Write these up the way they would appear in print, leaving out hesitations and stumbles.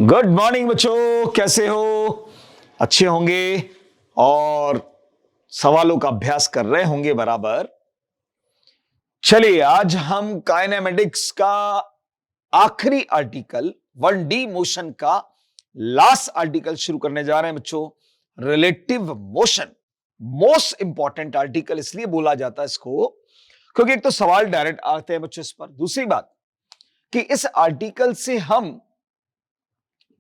Good morning बच्चों, कैसे हो? अच्छे होंगे और सवालों का अभ्यास कर रहे होंगे बराबर। चलिए, आज हम काइनेमेटिक्स का आखिरी आर्टिकल 1D मोशन का लास्ट आर्टिकल शुरू करने जा रहे हैं बच्चों। Relative motion most important article इसलिए बोला जाता है इसको क्योंकि एक तो सवाल डायरेक्ट आते हैं बच्चों इस पर, दूसरी बात कि इस आर्टिकल से हम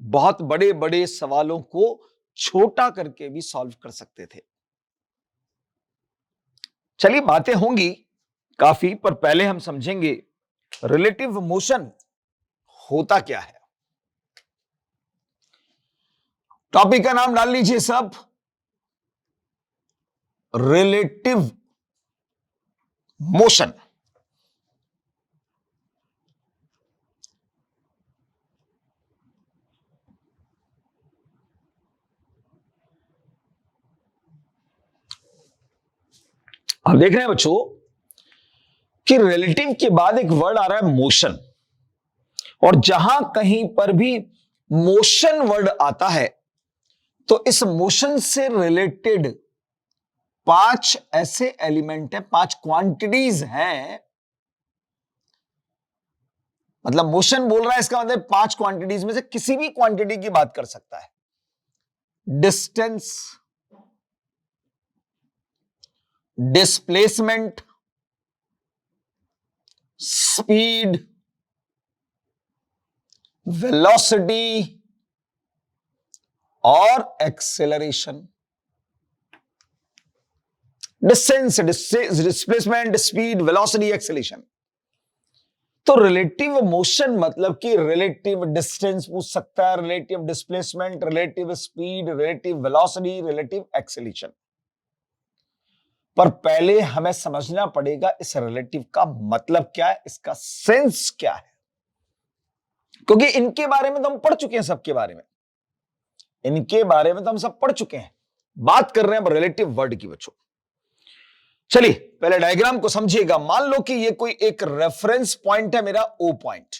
बहुत बड़े बड़े सवालों को छोटा करके भी सॉल्व कर सकते थे। चलिए, बातें होंगी काफी, पर पहले हम समझेंगे रिलेटिव मोशन होता क्या है। टॉपिक का नाम डाल लीजिए सब, रिलेटिव मोशन। आप देख रहे हैं बच्चों कि रिलेटिव के बाद एक वर्ड आ रहा है मोशन, और जहां कहीं पर भी मोशन वर्ड आता है तो इस मोशन से रिलेटेड 5 ऐसे एलिमेंट हैं, 5 क्वांटिटीज हैं। मतलब मोशन बोल रहा है, इसका मतलब 5 क्वांटिटीज में से किसी भी क्वांटिटी की बात कर सकता है। डिस्टेंस, डिस्प्लेसमेंट, स्पीड, वेलोसिटी और acceleration. Distance, displacement, speed, velocity, acceleration. तो रिलेटिव मोशन मतलब कि रिलेटिव डिस्टेंस पूछ सकता है, relative displacement, relative speed, relative velocity, relative acceleration. पर पहले हमें समझना पड़ेगा इस रिलेटिव का मतलब क्या है, इसका सेंस क्या है, क्योंकि इनके बारे में तो हम पढ़ चुके हैं, सबके बारे में इनके बारे में तो हम सब पढ़ चुके हैं। बात कर रहे हैं रिलेटिव वर्ड की बच्चों। चलिए, पहले डायग्राम को समझिएगा। मान लो कि ये कोई एक रेफरेंस पॉइंट है, मेरा ओ पॉइंट,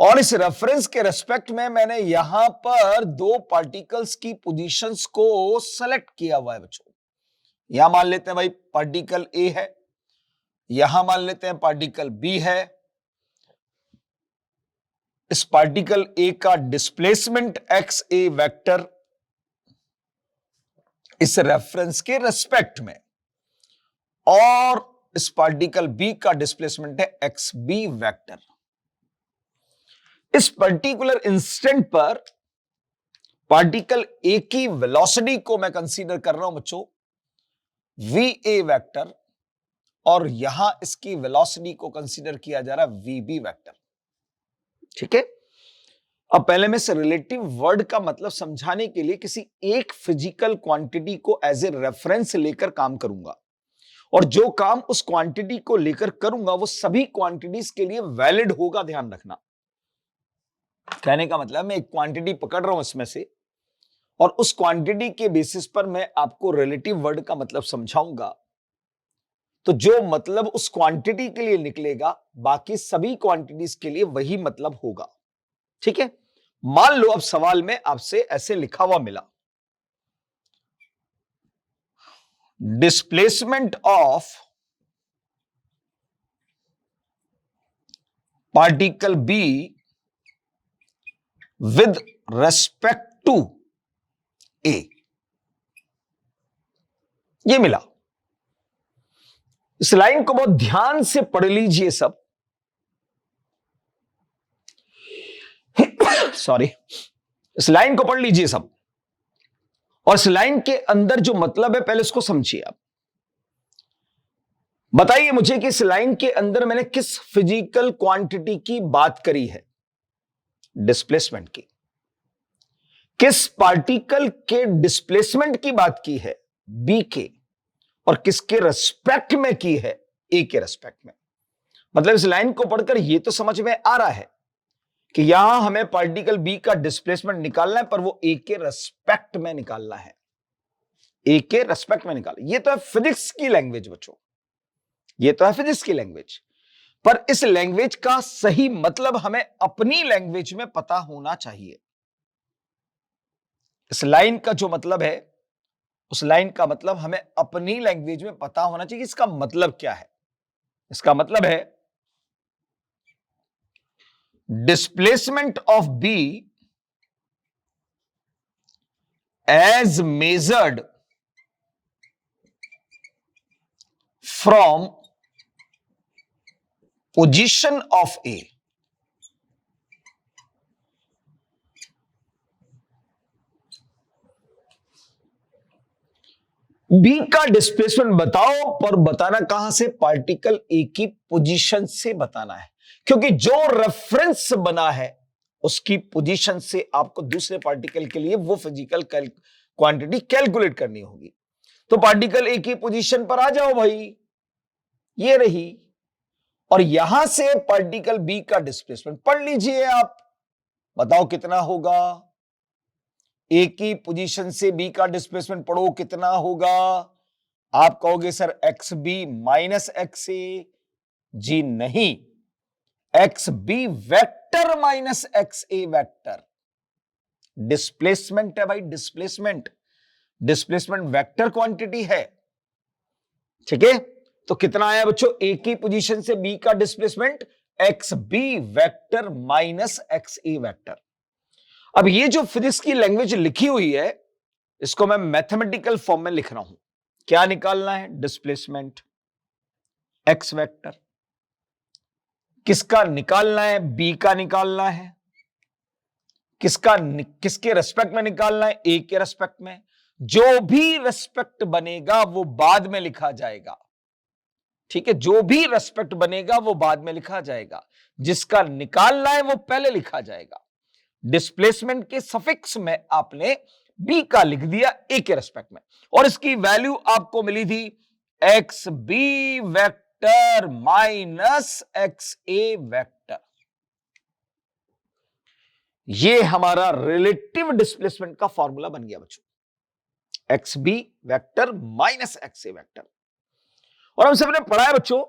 और इस रेफरेंस के रेस्पेक्ट में मैंने यहां पर 2 पार्टिकल्स की पोजीशंस को सेलेक्ट किया हुआ है बच्चों। यहां मान लेते हैं भाई पार्टिकल ए है, यहां मान लेते हैं पार्टिकल बी है। इस पार्टिकल ए का डिस्प्लेसमेंट एक्स ए वेक्टर इस रेफरेंस के रेस्पेक्ट में, और इस पार्टिकल बी का डिस्प्लेसमेंट है एक्स बी वेक्टर। इस पर्टिकुलर इंस्टेंट पर पार्टिकल ए की वेलोसिटी को मैं कंसीडर कर रहा हूं बच्चों वी ए वेक्टर, और यहां इसकी वेलोसिटी को कंसीडर किया जा रहा है वी बी वेक्टर। ठीक है। अब पहले मैं इस रिलेटिव वर्ड का मतलब समझाने के लिए किसी एक फिजिकल क्वांटिटी को एज ए रेफरेंस लेकर काम करूंगा, और जो काम उस क्वांटिटी को लेकर करूंगा वो सभी क्वांटिटीज के लिए वैलिड होगा। ध्यान रखना, कहने का मतलब मैं एक क्वांटिटी पकड़ रहा हूं इसमें से, और उस क्वांटिटी के बेसिस पर मैं आपको रिलेटिव वर्ड का मतलब समझाऊंगा, तो जो मतलब उस क्वांटिटी के लिए निकलेगा बाकी सभी क्वांटिटीज के लिए वही मतलब होगा। ठीक है। मान लो अब सवाल में आपसे ऐसे लिखा हुआ मिला, displacement of particle b with respect to a, ये मिला। इस लाइन को बहुत ध्यान से पढ़ लीजिए सब। सॉरी, इस लाइन को पढ़ लीजिए सब, और इस लाइन के अंदर जो मतलब है पहले इसको समझिए। आप बताइए मुझे कि इस लाइन के अंदर मैंने किस फिजिकल क्वांटिटी की बात करी है? डिस्प्लेसमेंट की। किस पार्टिकल के डिस्प्लेसमेंट की बात की है? बी के। और किसके रेस्पेक्ट में की है? ए के रेस्पेक्ट में। मतलब इस लाइन को पढ़कर यह तो समझ में आ रहा है कि यहां हमें पार्टिकल बी का डिस्प्लेसमेंट निकालना है, पर वो ए के रेस्पेक्ट में निकालना है। ए के रेस्पेक्ट में निकालना, ये तो है फिजिक्स की लैंग्वेज बच्चों, ये तो है फिजिक्स की लैंग्वेज। पर इस लैंग्वेज का सही मतलब हमें अपनी लैंग्वेज में पता होना चाहिए। इस लाइन का जो मतलब है, उस लाइन का मतलब हमें अपनी लैंग्वेज में पता होना चाहिए। इसका मतलब क्या है? इसका मतलब है displacement of B as measured from position of A. B का डिस्प्लेसमेंट बताओ, पर बताना कहां से? पार्टिकल ए की पोजीशन से बताना है, क्योंकि जो रेफरेंस बना है उसकी पोजीशन से आपको दूसरे पार्टिकल के लिए वो फिजिकल क्वांटिटी कैलकुलेट करनी होगी। तो पार्टिकल ए की पोजीशन पर आ जाओ भाई, ये रही, और यहां से पार्टिकल बी का डिस्प्लेसमेंट पढ़ लीजिए आप। बताओ कितना होगा? ए की पोजीशन से बी का डिस्प्लेसमेंट पढ़ो, कितना होगा? आप कहोगे sir x b minus x a. जी नहीं, x b vector minus x a vector. Displacement है भाई, डिस्प्लेसमेंट। डिस्प्लेसमेंट वेक्टर क्वांटिटी है, ठीक है। तो कितना आया बच्चों? ए की पोजीशन से बी का displacement x b vector minus x a vector. अब ये जो फिजिक्स की लैंग्वेज लिखी हुई है, इसको मैं मैथमेटिकल फॉर्म में लिख रहा हूं। क्या निकालना है? Displacement x vector. किसका निकालना है? बी का निकालना है। किसके रेस्पेक्ट में निकालना है? ए के रेस्पेक्ट में। जो भी रेस्पेक्ट बनेगा वो बाद में लिखा जाएगा, ठीक है। जो भी रेस्पेक्ट बनेगा वो बाद में लिखा जाएगा, जिसका निकालना है वो पहले लिखा जाएगा। डिस्प्लेसमेंट के सफिक्स में आपने बी का लिख दिया ए के रेस्पेक्ट में, और इसकी वैल्यू आपको मिली थी x b vector minus x a vector. ये हमारा रिलेटिव डिस्प्लेसमेंट का फॉर्मूला बन गया बच्चों, x b vector minus x a vector. और हम सबने पढ़ा है बच्चों,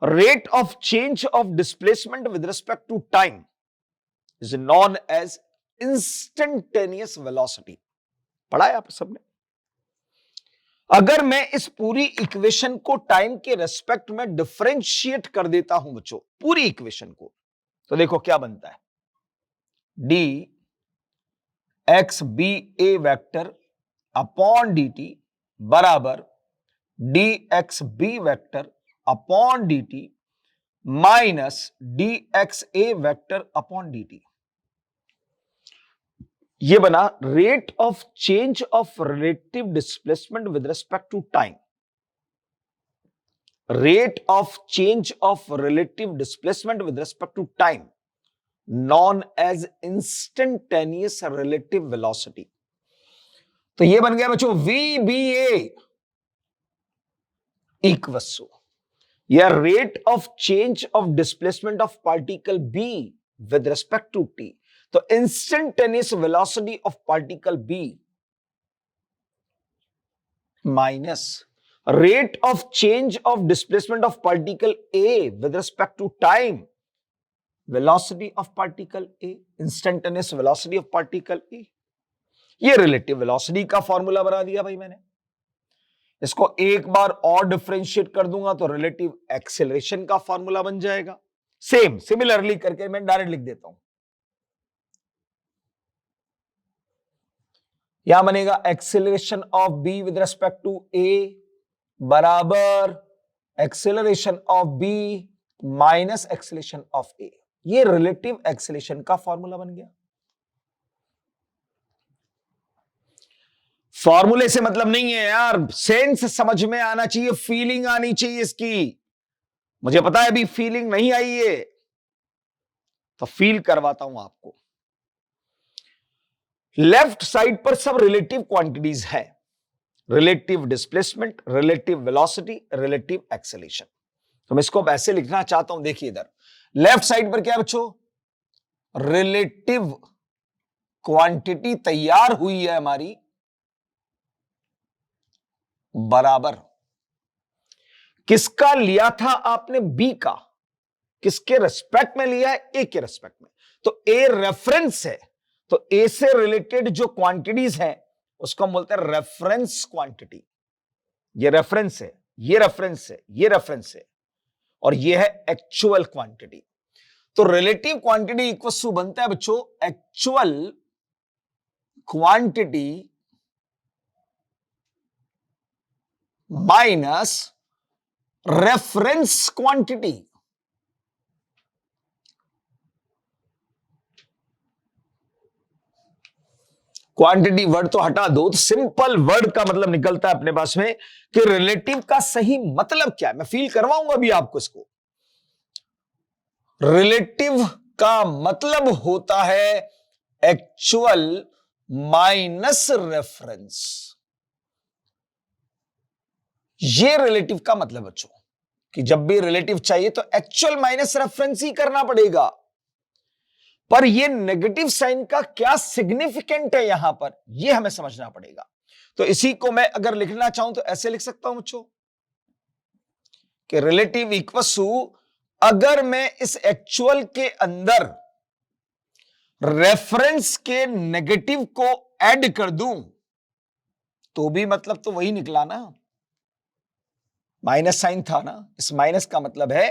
rate of change of displacement with respect to time is known as instantaneous velocity। पढ़ा है आप सबने? अगर मैं इस पूरी इक्वेशन को टाइम के रेस्पेक्ट में डिफरेंशिएट कर देता हूं बच्चों, पूरी इक्वेशन को, तो देखो क्या बनता है। D x b a vector upon d t बराबर d x b vector upon d t minus d x a vector upon d t. ये बना rate of change of relative displacement with respect to time. Rate of change of relative displacement with respect to time known as instantaneous relative velocity. तो ये बन गया बच्चों v b a equals to, या rate of change of displacement of particle b with respect to t. तो instantaneous velocity of particle b minus rate of change of displacement of particle a with respect to time, velocity of particle a, instantaneous velocity of particle a. ये relative velocity का formula बना दिया भाई मैंने। इसको एक बार और डिफरेंशिएट कर दूंगा तो रिलेटिव एक्सेलरेशन का फॉर्मूला बन जाएगा। सिमिलरली करके मैं डायरेक्ट लिख देता हूं। यहां बनेगा acceleration of b with respect to a बराबर acceleration of b minus acceleration of a. ये रिलेटिव एक्सेलरेशन का फॉर्मूला बन गया। फॉर्मूले से मतलब नहीं है यार, सेंस समझ में आना चाहिए, फीलिंग आनी चाहिए इसकी। मुझे पता है अभी फीलिंग नहीं आई है, तो फील करवाता हूं आपको। लेफ्ट साइड पर सब रिलेटिव क्वांटिटीज है, relative displacement, relative velocity, relative acceleration. तो मैं इसको ऐसे लिखना चाहता हूं, देखिए इधर लेफ्ट साइड पर क्या है बच्चों? रिलेटिव क्वांटिटी तैयार हुई है हमारी बराबर किसका लिया था आपने? बी का। किसके रेस्पेक्ट में लिया है? ए के रेस्पेक्ट में। तो ए रेफरेंस है, तो ए से रिलेटेड जो क्वांटिटीज हैं उसको हम बोलते हैं रेफरेंस क्वांटिटी। ये रेफरेंस है, ये रेफरेंस है, ये रेफरेंस है, और ये है एक्चुअल क्वांटिटी। तो रिलेटिव क्वांटिटी इक्वल टू बनता है बच्चों actual quantity minus reference quantity. Quantity word तो हटा दो, तो सिंपल वर्ड का मतलब निकलता है अपने पास में कि रिलेटिव का सही मतलब क्या है। मैं फील करवाऊंगा अभी आपको इसको। रिलेटिव का मतलब होता है एक्चुअल माइनस रेफरेंस। ये रिलेटिव का मतलब बच्चों कि जब भी रिलेटिव चाहिए तो एक्चुअल माइनस रेफरेंस ही करना पड़ेगा। पर ये नेगेटिव साइन का क्या सिग्निफिकेंट है यहां पर, ये हमें समझना पड़ेगा। तो इसी को मैं अगर लिखना चाहूं तो ऐसे लिख सकता हूं बच्चों कि रिलेटिव इक्वल्स टू, अगर मैं इस एक्चुअल के अंदर रेफरेंस के नेगेटिव को ऐड कर दूं तो भी मतलब तो वही निकला ना, माइनस साइन था ना। इस माइनस का मतलब है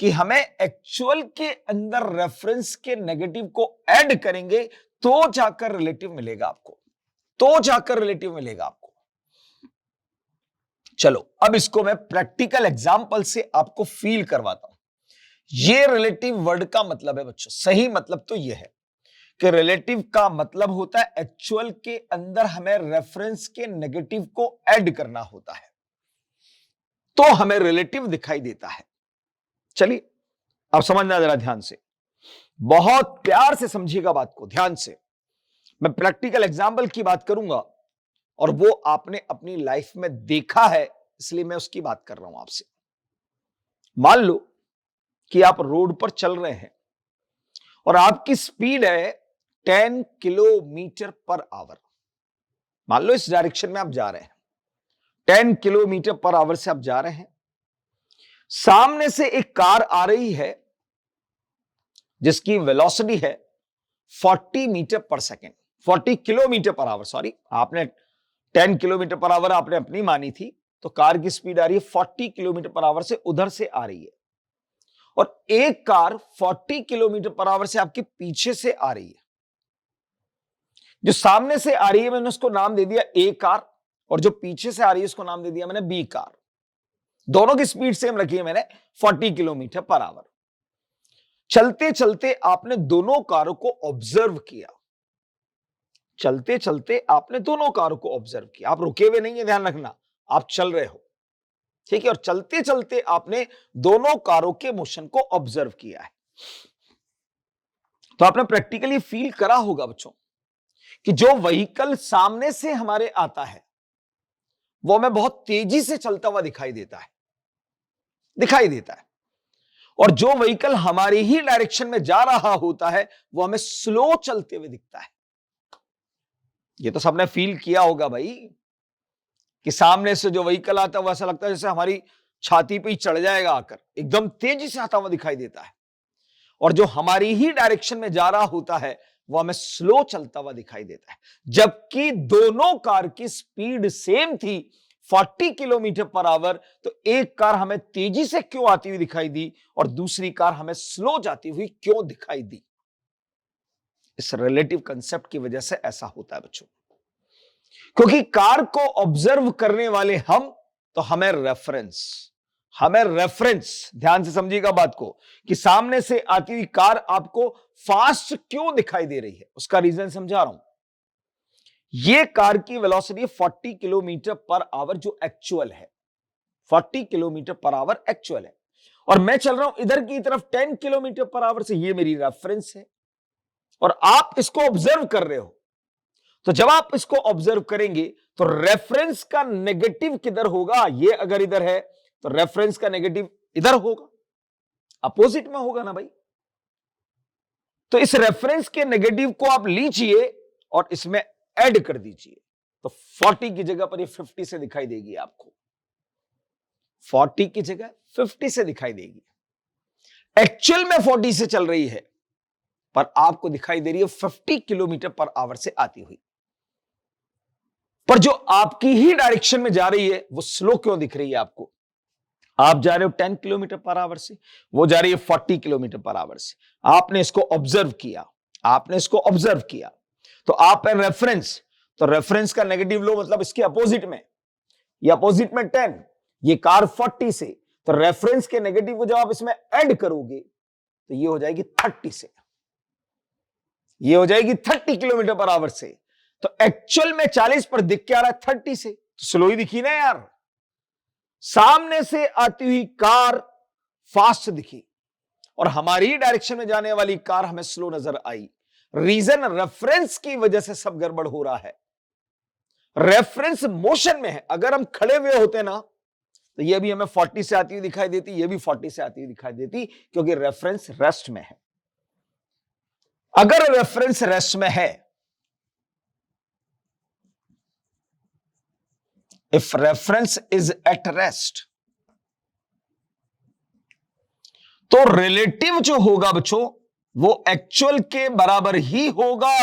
कि हमें एक्चुअल के अंदर रेफरेंस के नेगेटिव को ऐड करेंगे तो जाकर रिलेटिव मिलेगा आपको, तो जाकर रिलेटिव मिलेगा आपको। चलो अब इसको मैं प्रैक्टिकल एग्जांपल से आपको फील करवाता हूं। ये रिलेटिव वर्ड का मतलब है बच्चों, सही मतलब तो यह है कि रिलेटिव का मतलब होता है एक्चुअल के अंदर हमें रेफरेंस के नेगेटिव को ऐड करना होता है तो हमें रिलेटिव दिखाई देता है। चलिए अब समझना जरा ध्यान से, बहुत प्यार से समझिएगा बात को ध्यान से। मैं प्रैक्टिकल एग्जांपल की बात करूंगा और वो आपने अपनी लाइफ में देखा है, इसलिए मैं उसकी बात कर रहा हूं आपसे। मान लो कि आप रोड पर चल रहे हैं और आपकी स्पीड है 10 किलोमीटर पर आवर। मान लो इस डायरेक्शन में आप जा रहे हैं, 10 किलोमीटर पर आवर से आप जा रहे हैं। सामने से एक कार आ रही है जिसकी वेलोसिटी है 40 मीटर पर second, 40 kilometre per hour. Sorry, आपने 10 किलोमीटर पर आवर आपने अपनी मानी थी, तो कार की स्पीड आ रही है 40 किलोमीटर पर आवर से, उधर से आ रही है। और एक कार 40 किलोमीटर पर आवर से आपके पीछे से आ रही है। जो सामने से आ रही है मैंने उसको नाम दे दिया ए कार, और जो पीछे से आ रही है उसको नाम दे दिया मैंने बी कार। दोनों की स्पीड सेम रखी है मैंने 40 किलोमीटर पर आवर। चलते चलते आपने दोनों कारों को ऑब्जर्व किया, चलते चलते आपने दोनों कारों को ऑब्जर्व किया। आप रुके हुए नहीं है, ध्यान रखना, आप चल रहे हो, ठीक है। और चलते चलते आपने दोनों कारों के मोशन को ऑब्जर्व किया है। तो आपने प्रैक्टिकली फील करा होगा बच्चों कि जो व्हीकल सामने से हमारे आता है वो हमें बहुत तेजी से चलता हुआ दिखाई देता है, दिखाई देता है। और जो व्हीकल हमारी ही डायरेक्शन में जा रहा होता है वो हमें स्लो चलते हुए दिखता है। ये तो सबने फील किया होगा भाई कि सामने से जो व्हीकल आता है वो ऐसा लगता है जैसे हमारी छाती पे ही चढ़ जाएगा आकर, एकदम तेजी से आता हुआ दिखाई देता है। और जो हमारी ही डायरेक्शन में जा रहा होता है वो हमें स्लो चलता हुआ दिखाई देता है। जबकि दोनों कार की स्पीड सेम थी 40 किलोमीटर पर आवर, तो एक कार हमें तेजी से क्यों आती हुई दिखाई दी और दूसरी कार हमें स्लो जाती हुई क्यों दिखाई दी? इस रिलेटिव कंसेप्ट की वजह से ऐसा होता है बच्चों, क्योंकि कार को ऑब्जर्व करने वाले हम, तो हमें रेफरेंस ध्यान से समझिएगा बात को कि सामने से आती हुई कार आपको फास्ट क्यों दिखाई दे रही है, उसका रीजन समझा रहा हूं। ये कार की वेलोसिटी 40 किलोमीटर पर आवर जो एक्चुअल है, 40 किलोमीटर पर आवर एक्चुअल है, और मैं चल रहा हूं इधर की तरफ 10 किलोमीटर पर आवर से, ये मेरी रेफरेंस है और आप इसको ऑब्जर्व कर रहे हो। तो जब आप इसको ऑब्जर्व करेंगे तो रेफरेंस का नेगेटिव किधर होगा? ये अगर इधर है तो रेफरेंस का नेगेटिव इधर होगा, अपोजिट में होगा ना भाई। तो इस रेफरेंस के नेगेटिव को आप लीजिए और इसमें ऐड कर दीजिए, तो 40 की जगह पर ये 50 से दिखाई देगी आपको, 40 की जगह 50 से दिखाई देगी। एक्चुअल में 40 से चल रही है, पर आपको दिखाई दे रही है 50 किलोमीटर पर आवर से आती हुई। पर जो आपकी ही डायरेक्शन में जा रही है वो स्लो क्यों दिख रही है आपको? आप जा रहे हो 10 किलोमीटर पर आवर से, वो जा रही है 40 किलोमीटर पर आवर से। आपने इसको ऑब्जर्व किया, आपने इसको ऑब्जर्व किया, तो आप है रेफरेंस, तो रेफरेंस का नेगेटिव लो मतलब इसके अपोजिट में, ये अपोजिट में 10, ये कार 40 से, तो रेफरेंस के नेगेटिव को जब आप इसमें ऐड करोगे तो ये हो जाएगी 30 से, ये हो जाएगी 30 किलोमीटर पर आवर से। तो एक्चुअल में 40 पर दिख के आ रहा है 30 से, तो स्लो ही दिखी ना यार। सामने से आती हुई कार फास्ट दिखी और हमारी डायरेक्शन में जाने वाली कार हमें स्लो नजर आई। रीजन रेफरेंस की वजह से सब गड़बड़ हो रहा है। रेफरेंस मोशन में है, अगर हम खड़े हुए होते ना तो ये भी हमें 40 से आती हुई दिखाई देती, ये भी 40 से आती हुई दिखाई देती, क्योंकि रेफरेंस रेस्ट में है। अगर रेफरेंस रेस्ट में है, if reference is at rest, तो रिलेटिव जो होगा बच्चों वो एक्चुअल के बराबर ही होगा।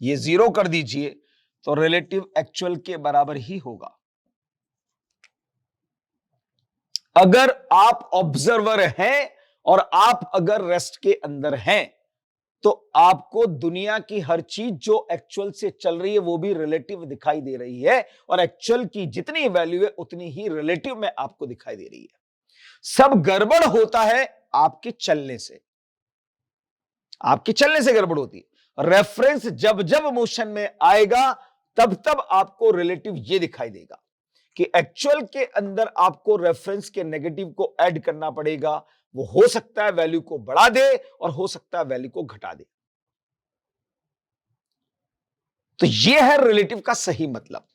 ये 0 कर दीजिए, तो रिलेटिव एक्चुअल के बराबर ही होगा। अगर आप ऑब्जर्वर हैं और आप अगर रेस्ट के अंदर हैं, तो आपको दुनिया की हर चीज जो एक्चुअल से चल रही है वो भी रिलेटिव दिखाई दे रही है, और एक्चुअल की जितनी वैल्यू है उतनी ही रिलेटिव में आपको दिखाई दे रही है। सब गड़बड़ होता है आपके चलने से, आपके चलने से गड़बड़ होती है। रेफरेंस जब जब मोशन में आएगा तब तब आपको रिलेटिव ये दिखाई देगा कि एक्चुअल के अंदर आपको रेफरेंस के नेगेटिव को ऐड करना पड़ेगा। वो हो सकता है वैल्यू को बढ़ा दे और हो सकता है वैल्यू को घटा दे। तो यह है रिलेटिव का सही मतलब।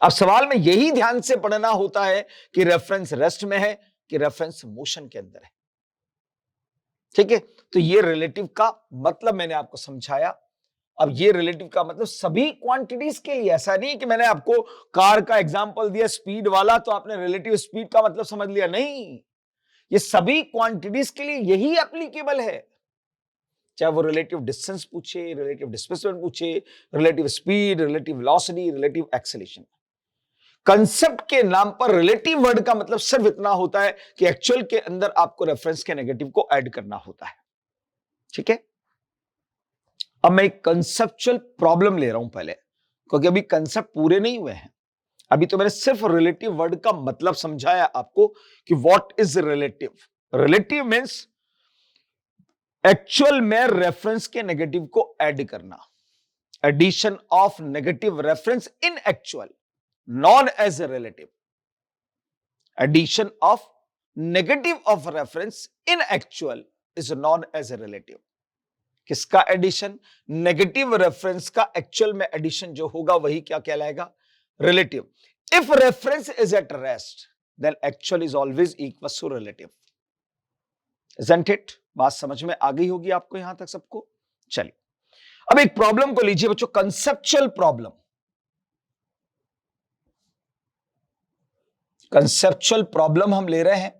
अब सवाल में यही ध्यान से पढ़ना होता है कि रेफरेंस रेस्ट में है कि रेफरेंस मोशन के अंदर है। ठीक है, तो ये रिलेटिव का मतलब मैंने आपको समझाया। अब ये रिलेटिव का मतलब सभी क्वांटिटीज के लिए, ऐसा नहीं कि मैंने आपको कार का एग्जांपल दिया स्पीड वाला तो आपने रिलेटिव स्पीड का मतलब समझ लिया, नहीं, ये सभी क्वांटिटीज के लिए यही एप्लीकेबल है। चाहे वो रिलेटिव डिस्टेंस पूछे, रिलेटिव डिस्प्लेसमेंट पूछे, relative speed, relative velocity, relative acceleration. Concept के नाम पर रिलेटिव वर्ड का मतलब सिर्फ इतना होता है कि एक्चुअल के अंदर आपको रेफरेंस के नेगेटिव को ऐड करना होता है। ठीक है, अब मैं एक कंसेप्चुअल प्रॉब्लम ले रहा हूं पहले, क्योंकि अभी कंसेप्ट पूरे नहीं हुए हैं। अभी तो मैंने सिर्फ रिलेटिव वर्ड का मतलब समझाया आपको कि what is relative. Relative means actual में रेफरेंस के नेगेटिव को ऐड करना, addition of negative reference in actual, known as relative. Addition of negative of reference in actual is known as relative. किसका एडिशन? नेगेटिव रेफरेंस का actual में addition जो होगा वही क्या कहलाएगा? Relative. If reference is at rest then actual is always equal to relative. Isn't it? बात समझ में आ गई होगी आपको यहां तक सबको। चलिए अब एक प्रॉब्लम को लीजिए बच्चों, कंसेप्चुअल प्रॉब्लम। कंसेप्चुअल प्रॉब्लम हम ले रहे हैं।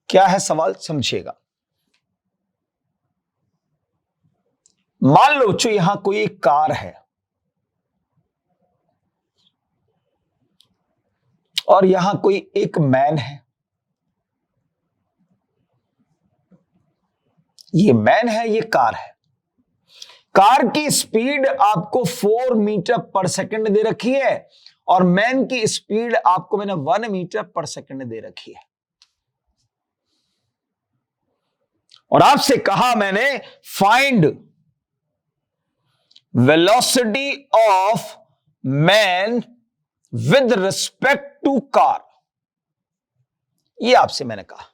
क्या है सवाल, समझिएगा। मान लो बच्चों यहां कोई एक कार है और यहां कोई एक मैन है। ये मैन है, ये कार है। कार की स्पीड आपको 4 मीटर पर सेकंड दे रखी है और मैन की स्पीड आपको मैंने 1 मीटर पर सेकंड दे रखी है। और आपसे कहा मैंने find velocity of man with respect to car. ये आपसे मैंने कहा।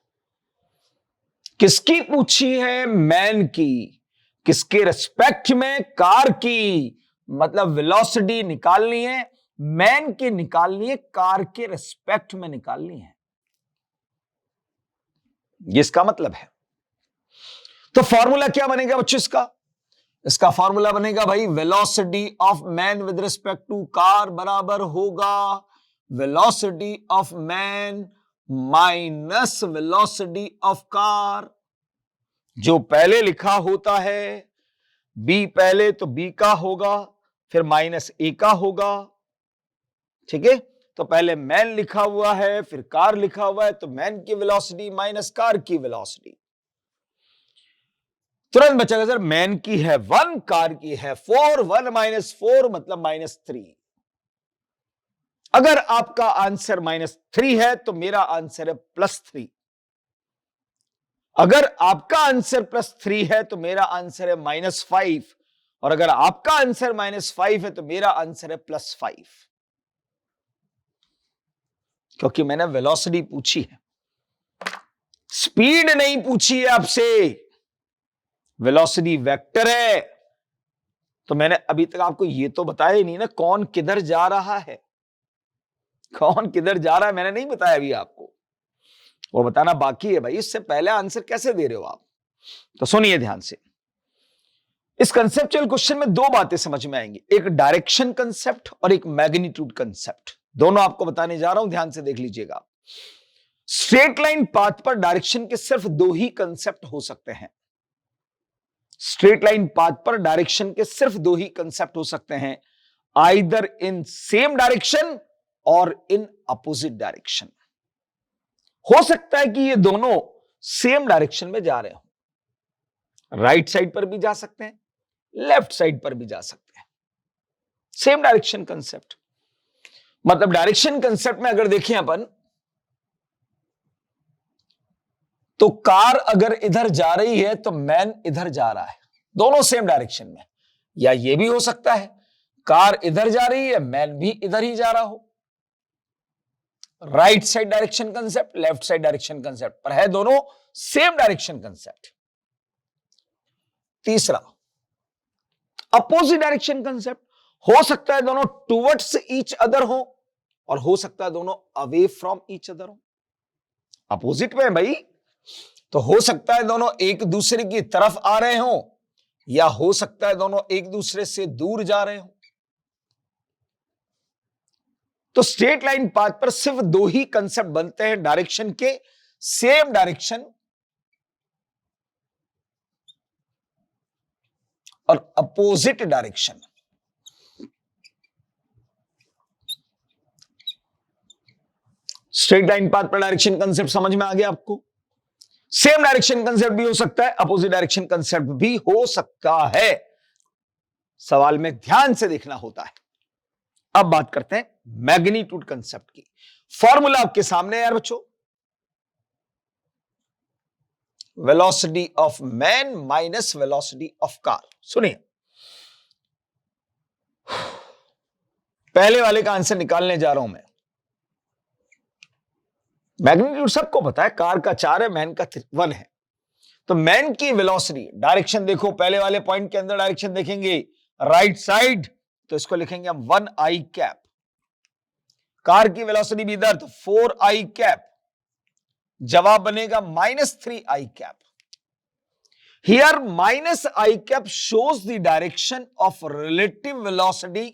किसकी पूछी है? मैन की। किसके रिस्पेक्ट में? कार की। मतलब वेलोसिटी निकालनी है, मैन की निकालनी है, कार के रिस्पेक्ट में निकालनी है। ये इसका मतलब है। तो फॉर्मूला क्या बनेगा बच्चों इसका? इसका फॉर्मूला बनेगा भाई velocity of man with respect to car बराबर होगा velocity of man minus velocity of car. जो पहले लिखा होता है बी पहले, तो बी का होगा, फिर माइनस ए का होगा। ठीक है, तो पहले मैन लिखा हुआ है, फिर कार लिखा हुआ है, तो मैन की वेलोसिटी माइनस कार की वेलोसिटी। तुरंत बचेगा सर, मैन की है 1, कार की है 4, 1 माइनस 4 मतलब -3। अगर आपका आंसर -3 है तो मेरा आंसर है +3। अगर आपका आंसर +3 है तो मेरा आंसर है -5, और अगर आपका आंसर -5 है तो मेरा आंसर है +5, क्योंकि मैंने वेलोसिटी पूछी है, स्पीड नहीं पूछी है आपसे। वेलोसिटी वेक्टर है, तो मैंने अभी तक आपको यह तो बताया ही नहीं ना, कौन किधर जा रहा है, कौन किधर जा रहा है मैंने नहीं बताया अभी आपको, वो बताना बाकी है भाई। इससे पहले आंसर कैसे दे रहे हो आप? तो सुनिए ध्यान से, इस कंसेप्चुअल क्वेश्चन में दो बातें समझ में आएंगी, एक डायरेक्शन कंसेप्ट और एक मैग्नीट्यूड कंसेप्ट। दोनों आपको बताने जा रहा हूं, ध्यान से देख लीजिएगा। स्ट्रेट लाइन पाथ पर डायरेक्शन के सिर्फ दो ही कंसेप्ट हो सकते हैं। स्ट्रेट लाइन पाथ पर डायरेक्शन के सिर्फ दो ही कंसेप्ट हो सकते हैं, आइदर इन सेम डायरेक्शन और इन अपोजिट डायरेक्शन। हो सकता है कि ये दोनों सेम डायरेक्शन में जा रहे हो, राइट साइड पर भी जा सकते हैं, लेफ्ट साइड पर भी जा सकते हैं। सेम डायरेक्शन कंसेप्ट मतलब, डायरेक्शन कंसेप्ट में अगर देखें अपन, तो कार अगर इधर जा रही है तो मैन इधर जा रहा है, दोनों सेम डायरेक्शन में। या यह भी हो सकता है कार इधर जा रही है, मैन भी इधर ही जा रहा हो। Right side direction concept, left side direction concept, पर है दोनों सेम डायरेक्शन कंसेप्ट। तीसरा, अपोजिट डायरेक्शन कंसेप्ट, हो सकता है दोनों टुवर्ड्स ईच अदर हो, और हो सकता है दोनों अवे फ्रॉम ईच अदर हो। अपोजिट में भाई, तो हो सकता है दोनों एक दूसरे की तरफ आ रहे हो, या हो सकता है दोनों एक दूसरे से दूर जा रहे हो। तो स्ट्रेट लाइन पाथ पर सिर्फ दो ही कंसेप्ट बनते हैं डायरेक्शन के, सेम डायरेक्शन और opposite direction. Straight line path पर डायरेक्शन कंसेप्ट समझ में आ गया आपको? सेम डायरेक्शन कंसेप्ट भी हो सकता है, अपोजिट डायरेक्शन कंसेप्ट भी हो सकता है। सवाल में ध्यान से देखना होता है। अब बात करते हैं मैग्नीट्यूड कंसेप्ट की। फॉर्मूला आपके सामने यार बच्चों, velocity of man minus velocity of car. सुनिए, पहले वाले का आंसर निकालने जा रहा हूं मैं। मैग्नीट्यूड सबको पता है, कार का 4 है, मैन का 1 है। तो मैन की वेलोसिटी, डायरेक्शन देखो, पहले वाले पॉइंट के अंदर डायरेक्शन देखेंगे राइट साइड, तो इसको लिखेंगे हम 1i कैप। कार की वेलोसिटी भी इधर, तो 4i कैप। जवाब बनेगा -3i cap. Here -i cap shows the direction of relative velocity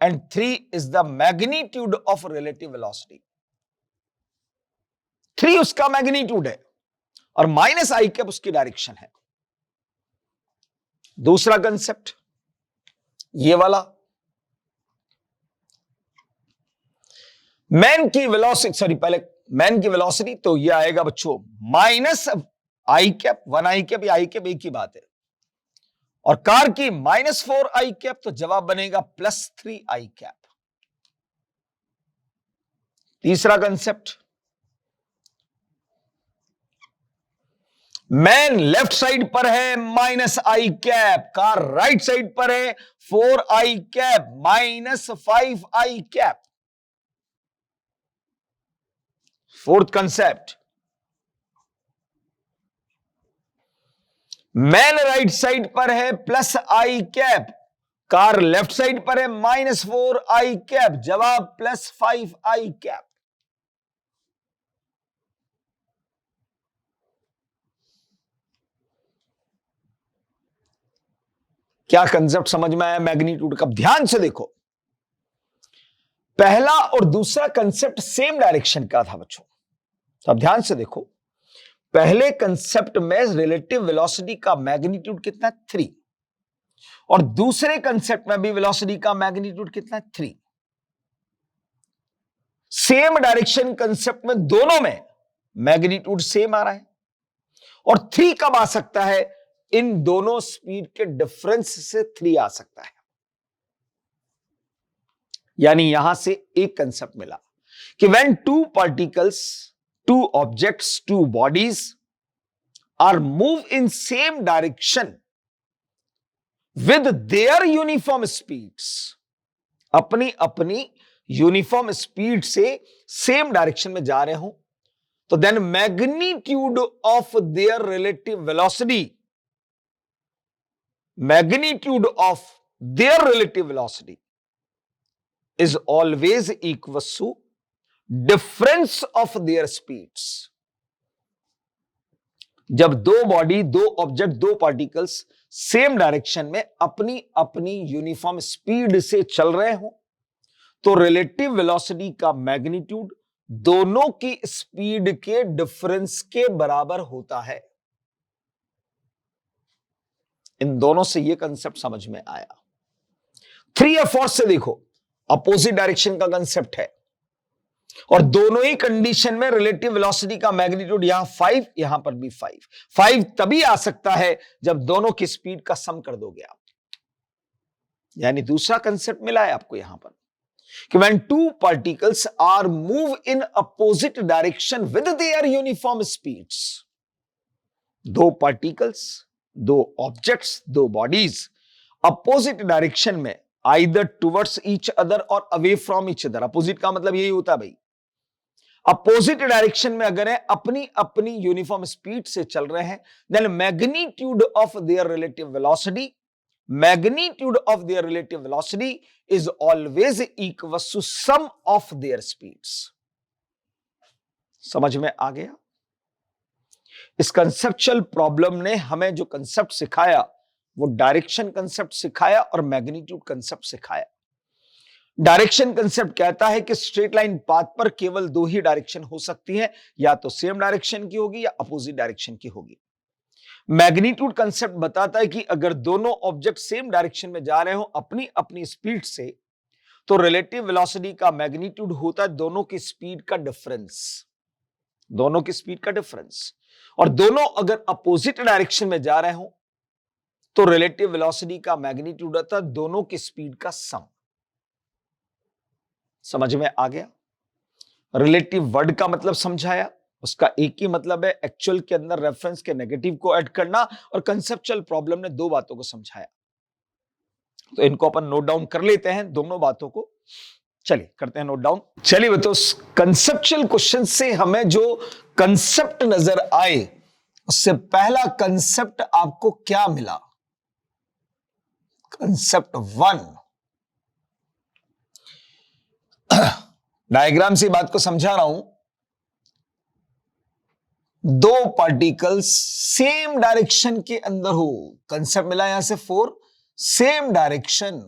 and 3 is the magnitude of relative velocity. 3 उसका मैग्नीट्यूड है और -i कैप उसकी डायरेक्शन है। दूसरा कंसेप्ट ये वाला, मैन की वेलोसिटी, सॉरी पहले मैन की वेलोसिटी, तो ये आएगा बच्चों -i कैप, 1i कैप या i कैप एक ही बात है, और कार की -4i कैप, तो जवाब बनेगा +3i कैप। तीसरा कंसेप्ट, मैन लेफ्ट साइड पर है -i cap, car right side पर है 4i cap -5i cap. Fourth concept, man right side पर है +i cap, car left side पर है -4i कैप, जवाब +5i कैप। क्या कंसेप्ट समझ में आया मैग्नीट्यूड का? ध्यान से देखो, पहला और दूसरा कंसेप्ट सेम डायरेक्शन का था बच्चों। तो अब ध्यान से देखो, पहले कंसेप्ट में रिलेटिव वेलोसिटी का मैग्नीट्यूड कितना है 3, और दूसरे कंसेप्ट में भी वेलोसिटी का मैग्नीट्यूड कितना है 3। सेम डायरेक्शन कंसेप्ट में दोनों में मैग्नीट्यूड सेम आ रहा है, और 3 कब आ सकता है? इन दोनों स्पीड के डिफरेंस से 3 आ सकता है। यानी यहां से एक कंसेप्ट मिला कि when two particles, two objects, two bodies are move in same direction with their uniform speeds, अपनी अपनी यूनिफॉर्म स्पीड से सेम डायरेक्शन में जा रहे हो, तो then magnitude of their relative velocity, magnitude of their relative velocity is always equals to difference of their speeds। जब दो बॉडी, दो ऑब्जेक्ट, दो पार्टिकल्स सेम डायरेक्शन में अपनी अपनी यूनिफॉर्म स्पीड से चल रहे हो, तो रिलेटिव वेलोसिटी का मैग्नीट्यूड दोनों की स्पीड के डिफरेंस के बराबर होता है। इन दोनों से यह कंसेप्ट समझ में आया। 3 या 4 से देखो, अपोजिट डायरेक्शन का कंसेप्ट है, और दोनों ही कंडीशन में रिलेटिव वेलोसिटी का मैग्नीट्यूड यहां 5, यहां पर भी 5 तभी आ सकता है जब दोनों की स्पीड का सम कर दोगे आप। यानी दूसरा कंसेप्ट मिला है आपको यहां पर कि when two particles are move in opposite direction with their uniform speeds, दो पार्टिकल्स, दो ऑब्जेक्ट्स, दो बॉडीज अपोजिट डायरेक्शन में, आइदर टुवर्ड्स ईच अदर और away from each other, opposite का मतलब यही होता है भाई, अपोजिट डायरेक्शन में अगर है, अपनी अपनी यूनिफॉर्म स्पीड से चल रहे हैं, then magnitude of their relative velocity, magnitude of their relative velocity is always equals to sum of their speeds. समझ में आ गया? इस कंसेप्चुअल प्रॉब्लम ने हमें जो कंसेप्ट सिखाया वो डायरेक्शन कंसेप्ट सिखाया और मैग्नीट्यूड कंसेप्ट सिखाया। डायरेक्शन कंसेप्ट कहता है कि स्ट्रेट लाइन पाथ पर केवल 2 ही डायरेक्शन हो सकती है, या तो सेम डायरेक्शन की होगी या अपोजिट डायरेक्शन की होगी। मैग्नीट्यूड कंसेप्ट बताता है कि अगर दोनों ऑब्जेक्ट सेम डायरेक्शन में जा रहे हो अपनी अपनी स्पीड से, तो रिलेटिव वेलोसिटी का मैग्नीट्यूड होता है दोनों की स्पीड का डिफरेंस, दोनों की स्पीड का डिफरेंस। और दोनों अगर अपोजिट डायरेक्शन में जा रहे हो, तो रिलेटिव वेलोसिटी का मैग्नीट्यूड आता है दोनों की स्पीड का सम। समझ में आ गया? रिलेटिव वर्ड का मतलब समझाया, उसका एक ही मतलब है एक्चुअल के अंदर रेफरेंस के नेगेटिव को ऐड करना, और कंसेप्चुअल प्रॉब्लम ने 2 बातों को समझाया। तो इनको अपन नोट डाउन कर लेते हैं, दोनों बातों को। चलिए करते हैं नोट डाउन। चलिए तो कंसेप्चुअल क्वेश्चन से हमें जो कंसेप्ट नजर आए, उससे पहला कंसेप्ट आपको क्या मिला? कंसेप्ट 1। डायग्राम से बात को समझा रहा हूं। दो पार्टिकल्स सेम डायरेक्शन के अंदर हो, कंसेप्ट मिला यहां से 4, सेम डायरेक्शन,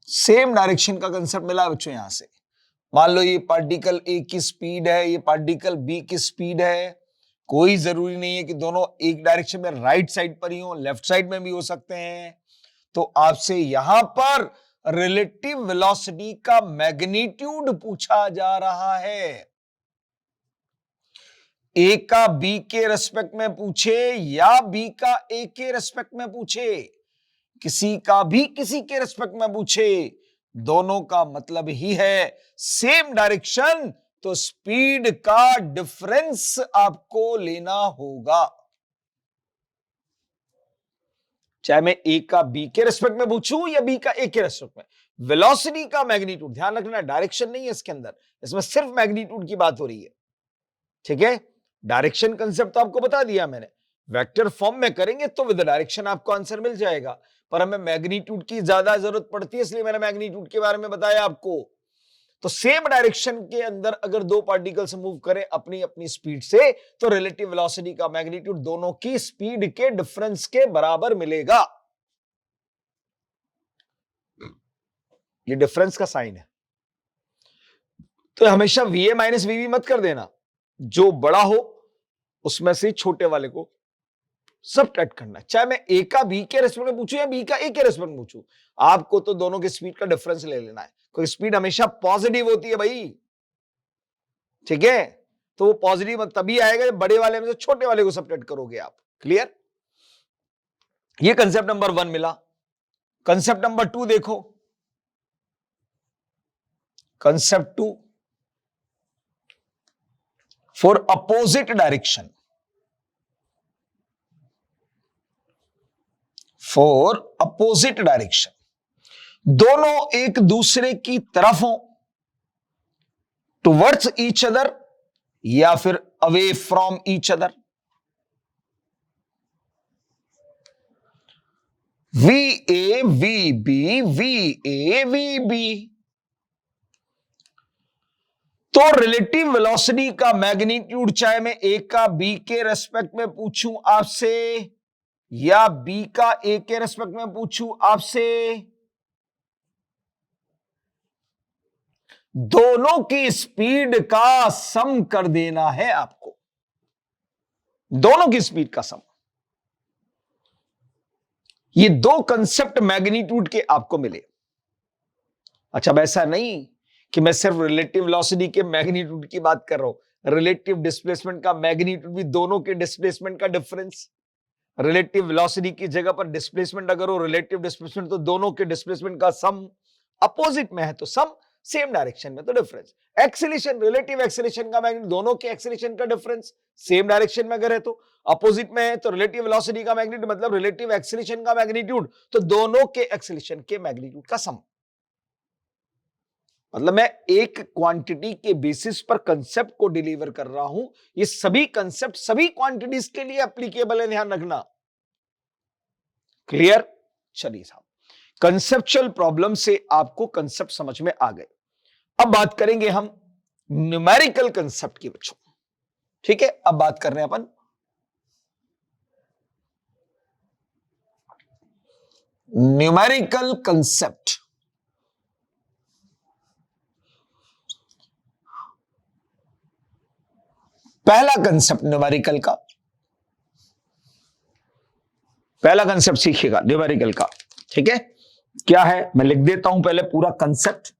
सेम डायरेक्शन का कंसेप्ट मिला बच्चों यहां से। मान लो ये पार्टिकल ए की स्पीड है, ये पार्टिकल बी की स्पीड है। कोई जरूरी नहीं है कि दोनों एक डायरेक्शन में राइट साइड पर ही हो, लेफ्ट साइड में भी हो सकते हैं। तो आपसे यहां पर रिलेटिव वेलोसिटी का मैग्नीट्यूड पूछा जा रहा है। ए का बी के रेस्पेक्ट में पूछे या बी का ए के रेस्पेक्ट में पूछे, किसी का भी किसी के रेस्पेक्ट में पूछे, दोनों का मतलब ही है सेम डायरेक्शन, तो स्पीड का डिफरेंस आपको लेना होगा। चाहे मैं ए का बी के रेस्पेक्ट में पूछूं या बी का ए के रेस्पेक्ट में, वेलोसिटी का मैग्नीट्यूड, ध्यान रखना डायरेक्शन नहीं है इसके अंदर, इसमें सिर्फ मैग्नीट्यूड की बात हो रही है। ठीक है, डायरेक्शन कंसेप्ट तो आपको बता दिया मैंने, वेक्टर फॉर्म में करेंगे तो विद डायरेक्शन आपको आंसर मिल जाएगा, पर हमें मैग्नीट्यूड की ज्यादा जरूरत पड़ती है, इसलिए मैंने मैग्नीट्यूड के बारे में बताया आपको। तो सेम डायरेक्शन के अंदर अगर दो पार्टिकल्स मूव करें अपनी अपनी स्पीड से, तो रिलेटिव वेलोसिटी का मैग्नीट्यूड दोनों की स्पीड के डिफरेंस के बराबर मिलेगा। ये डिफरेंस का साइन है। तो हमेशा VA माइनस VB मत कर देना, जो बड़ा हो उसमें से छोटे वाले को सबट्रैक्ट करना, चाहे मैं A का B के रेस्पेक्ट में पूछूं या B का A के रेस्पेक्ट में पूछूं, आपको तो दोनों के स्पीड का डिफरेंस ले लेना है, क्योंकि स्पीड हमेशा पॉजिटिव होती है भाई, ठीक है। तो वो पॉजिटिव तभी आएगा जब बड़े वाले में से छोटे वाले को सबट्रैक्ट करोगे आप। क्लियर? ये कंसेप्ट नंबर 1 मिला। कंसेप्ट नंबर 2 देखो, concept 2 for opposite direction, for opposite direction, दोनों एक दूसरे की तरफ हो, टुवर्ड्स ईच अदर या फिर away from each other. VA VB VA VB, तो रिलेटिव वेलोसिटी का मैग्नीट्यूड चाहे मैं A का B के रेस्पेक्ट में पूछूं आपसे या B का A के रेस्पेक्ट में पूछूं आपसे, दोनों की स्पीड का सम कर देना है आपको, दोनों की स्पीड का सम। ये दो कंसेप्ट मैग्नीट्यूड के आपको मिले। अच्छा, अब ऐसा नहीं कि मैं सिर्फ रिलेटिव वेलोसिटी के मैग्नीट्यूड की बात कर रहा हूं, रिलेटिव डिस्प्लेसमेंट का मैग्नीट्यूड भी दोनों के डिस्प्लेसमेंट का डिफरेंस। रिलेटिव वेलोसिटी की जगह पर डिस्प्लेसमेंट अगर हो रिलेटिव डिस्प्लेसमेंट, तो दोनों के डिस्प्लेसमेंट का सम, अपोजिट में है तो सम, सेम डायरेक्शन में तो डिफरेंस। एक्सेलेरेशन, रिलेटिव एक्सेलेरेशन का मैग्नीट्यूड, दोनों के एक्सेलेरेशन का डिफरेंस, सेम डायरेक्शन में अगर है तो। अपोजिट में है तो रिलेटिव वेलोसिटी का मैग्नीट्यूड मतलब रिलेटिव एक्सेलेरेशन का मैग्नीट्यूड, तो दोनों के एक्सेलेरेशन के मैग्नीट्यूड का सम। मतलब मैं एक क्वांटिटी के बेसिस पर कंसेप्ट को डिलीवर कर रहा हूं, ये सभी कंसेप्ट सभी क्वांटिटीज के लिए एप्लीकेबल है, ध्यान रखना। क्लियर? चलिए साहब, कंसेप्चुअल प्रॉब्लम से आपको कंसेप्ट समझ में आ गए। अब बात करेंगे हम न्यूमेरिकल कंसेप्ट की बच्चों, ठीक है। अब बात कर रहे हैं अपन न्यूमेरिकल कंसेप्ट। पहला कंसेप्ट न्यूमेरिकल का, पहला कंसेप्ट सीखिएगा न्यूमेरिकल का, ठीक है। क्या है मैं लिख देता हूं पहले पूरा concept.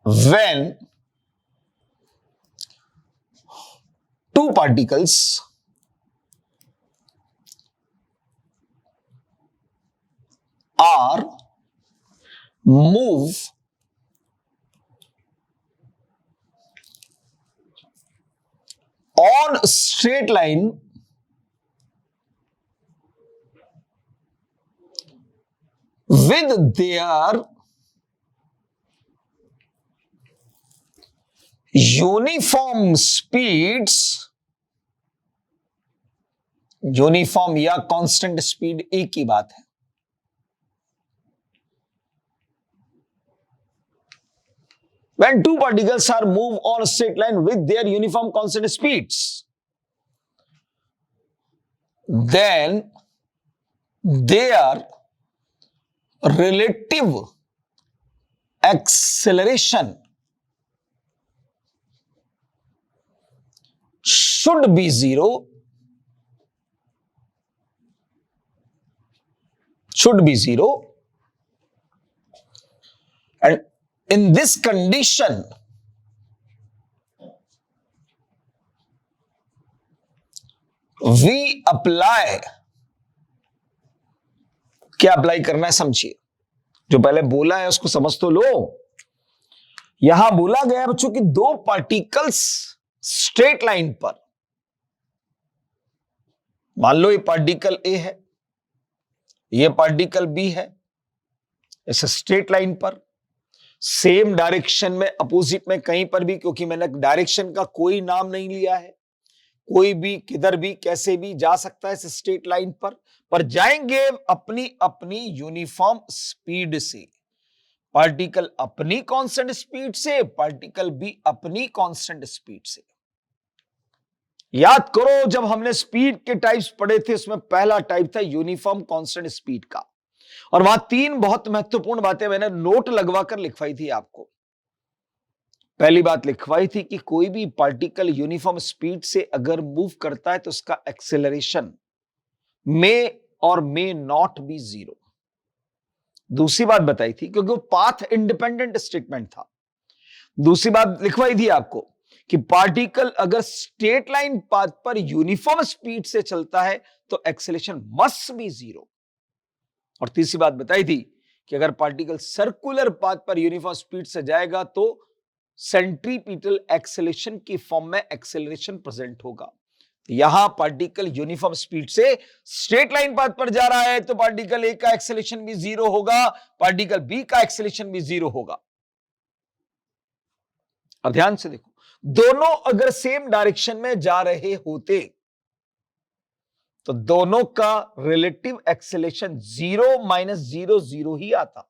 When two particles are move on straight line with their uniform speeds, uniform या कांस्टेंट स्पीड एक ही बात है। When two particles are move on a straight line with their uniform constant speeds, then their relative acceleration should be zero, should be zero, and in this condition we apply, क्या apply करना है समझिए, जो पहले बोला है उसको समझ तो लो। यहां बोला गया है बच्चों कि दो पार्टिकल्स स्ट्रेट लाइन पर, मान लो ये पार्टिकल ए है, ये पार्टिकल बी है, ऐसे स्ट्रेट लाइन पर सेम डायरेक्शन में, अपोजिट में कहीं पर भी, क्योंकि मैंने डायरेक्शन का कोई नाम नहीं लिया है, कोई भी किधर भी कैसे भी जा सकता है इस स्ट्रेट लाइन पर जाएंगे अपनी अपनी यूनिफॉर्म स्पीड से। पार्टिकल अपनी कांस्टेंट स्पीड से, पार्टिकल भी अपनी कांस्टेंट स्पीड से। याद करो जब हमने स्पीड के टाइप्स पढ़े थे, उसमें पहला टाइप था यूनिफॉर्म कांस्टेंट स्पीड का, और वहां तीन बहुत महत्वपूर्ण बातें मैंने नोट लगवाकर लिखवाई थी आपको। पहली बात लिखवाई थी कि कोई भी पार्टिकल यूनिफॉर्म स्पीड से अगर मूव करता है तो उसका एक्सेलरेशन मे और मे नॉट बी जीरो। दूसरी बात बताई थी क्योंकि वो पाथ इंडिपेंडेंट स्टेटमेंट था। दूसरी बात लिखवाई थी आपको कि पार्टिकल अगर स्ट्रेट लाइन पाथ पर यूनिफॉर्म स्पीड से चलता है तो एक्सेलरेशन मस्ट बी जीरो। और तीसरी बात बताई थी कि अगर पार्टिकल सर्कुलर पाथ पर यूनिफॉर्म स्पीड से जाएगा तो सेंट्रीपिटल एक्सेलरेशन की फॉर्म में एक्सेलरेशन प्रेजेंट होगा। यहां पार्टिकल यूनिफॉर्म स्पीड से स्ट्रेट लाइन पाथ पर जा रहा है तो पार्टिकल ए का एक्सेलरेशन भी जीरो होगा, पार्टिकल बी का एक्सेलरेशन भी जीरो होगा। अब ध्यान से देखो, दोनों अगर सेम डायरेक्शन में जा रहे होते तो दोनों का relative acceleration zero minus zero zero ही आता,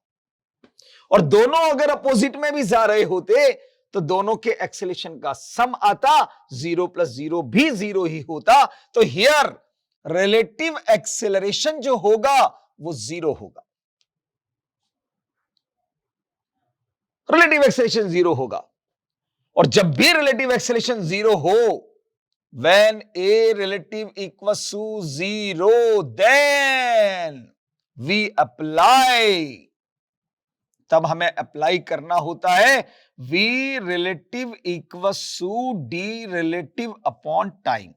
और दोनों अगर अपोजिट में भी जा रहे होते तो दोनों के एक्सेलरेशन का सम आता, जीरो प्लस जीरो भी जीरो ही होता। तो हियर रिलेटिव एक्सेलरेशन जो होगा वो जीरो होगा, रिलेटिव एक्सेलरेशन जीरो होगा। और जब भी रिलेटिव एक्सेलरेशन जीरो हो, when a relative equals to zero, then we apply, तब हमें अप्लाई करना होता है v relative equals to d relative upon time.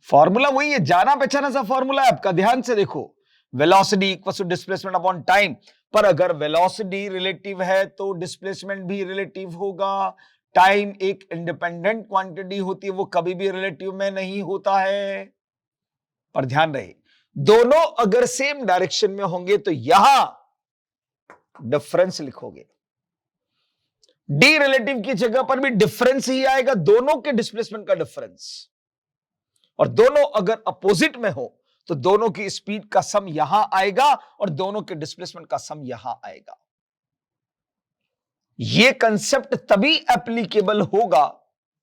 Formula वही है, जाना पहचाना सा फॉर्मूला है आपका। ध्यान से देखो, velocity equals to displacement upon time, पर अगर वेलोसिटी रिलेटिव है तो डिस्प्लेसमेंट भी रिलेटिव होगा। टाइम एक इंडिपेंडेंट क्वांटिटी होती है, वो कभी भी रिलेटिव में नहीं होता है। पर ध्यान रहे, दोनों अगर सेम डायरेक्शन में होंगे तो यहां डिफरेंस लिखोगे, डी रिलेटिव की जगह पर भी डिफरेंस ही आएगा, दोनों के डिस्प्लेसमेंट का डिफरेंस। और दोनों अगर अपोजिट में हो तो दोनों की स्पीड का सम यहां आएगा और दोनों के डिस्प्लेसमेंट का सम यहां आएगा। यह कंसेप्ट तभी एप्लीकेबल होगा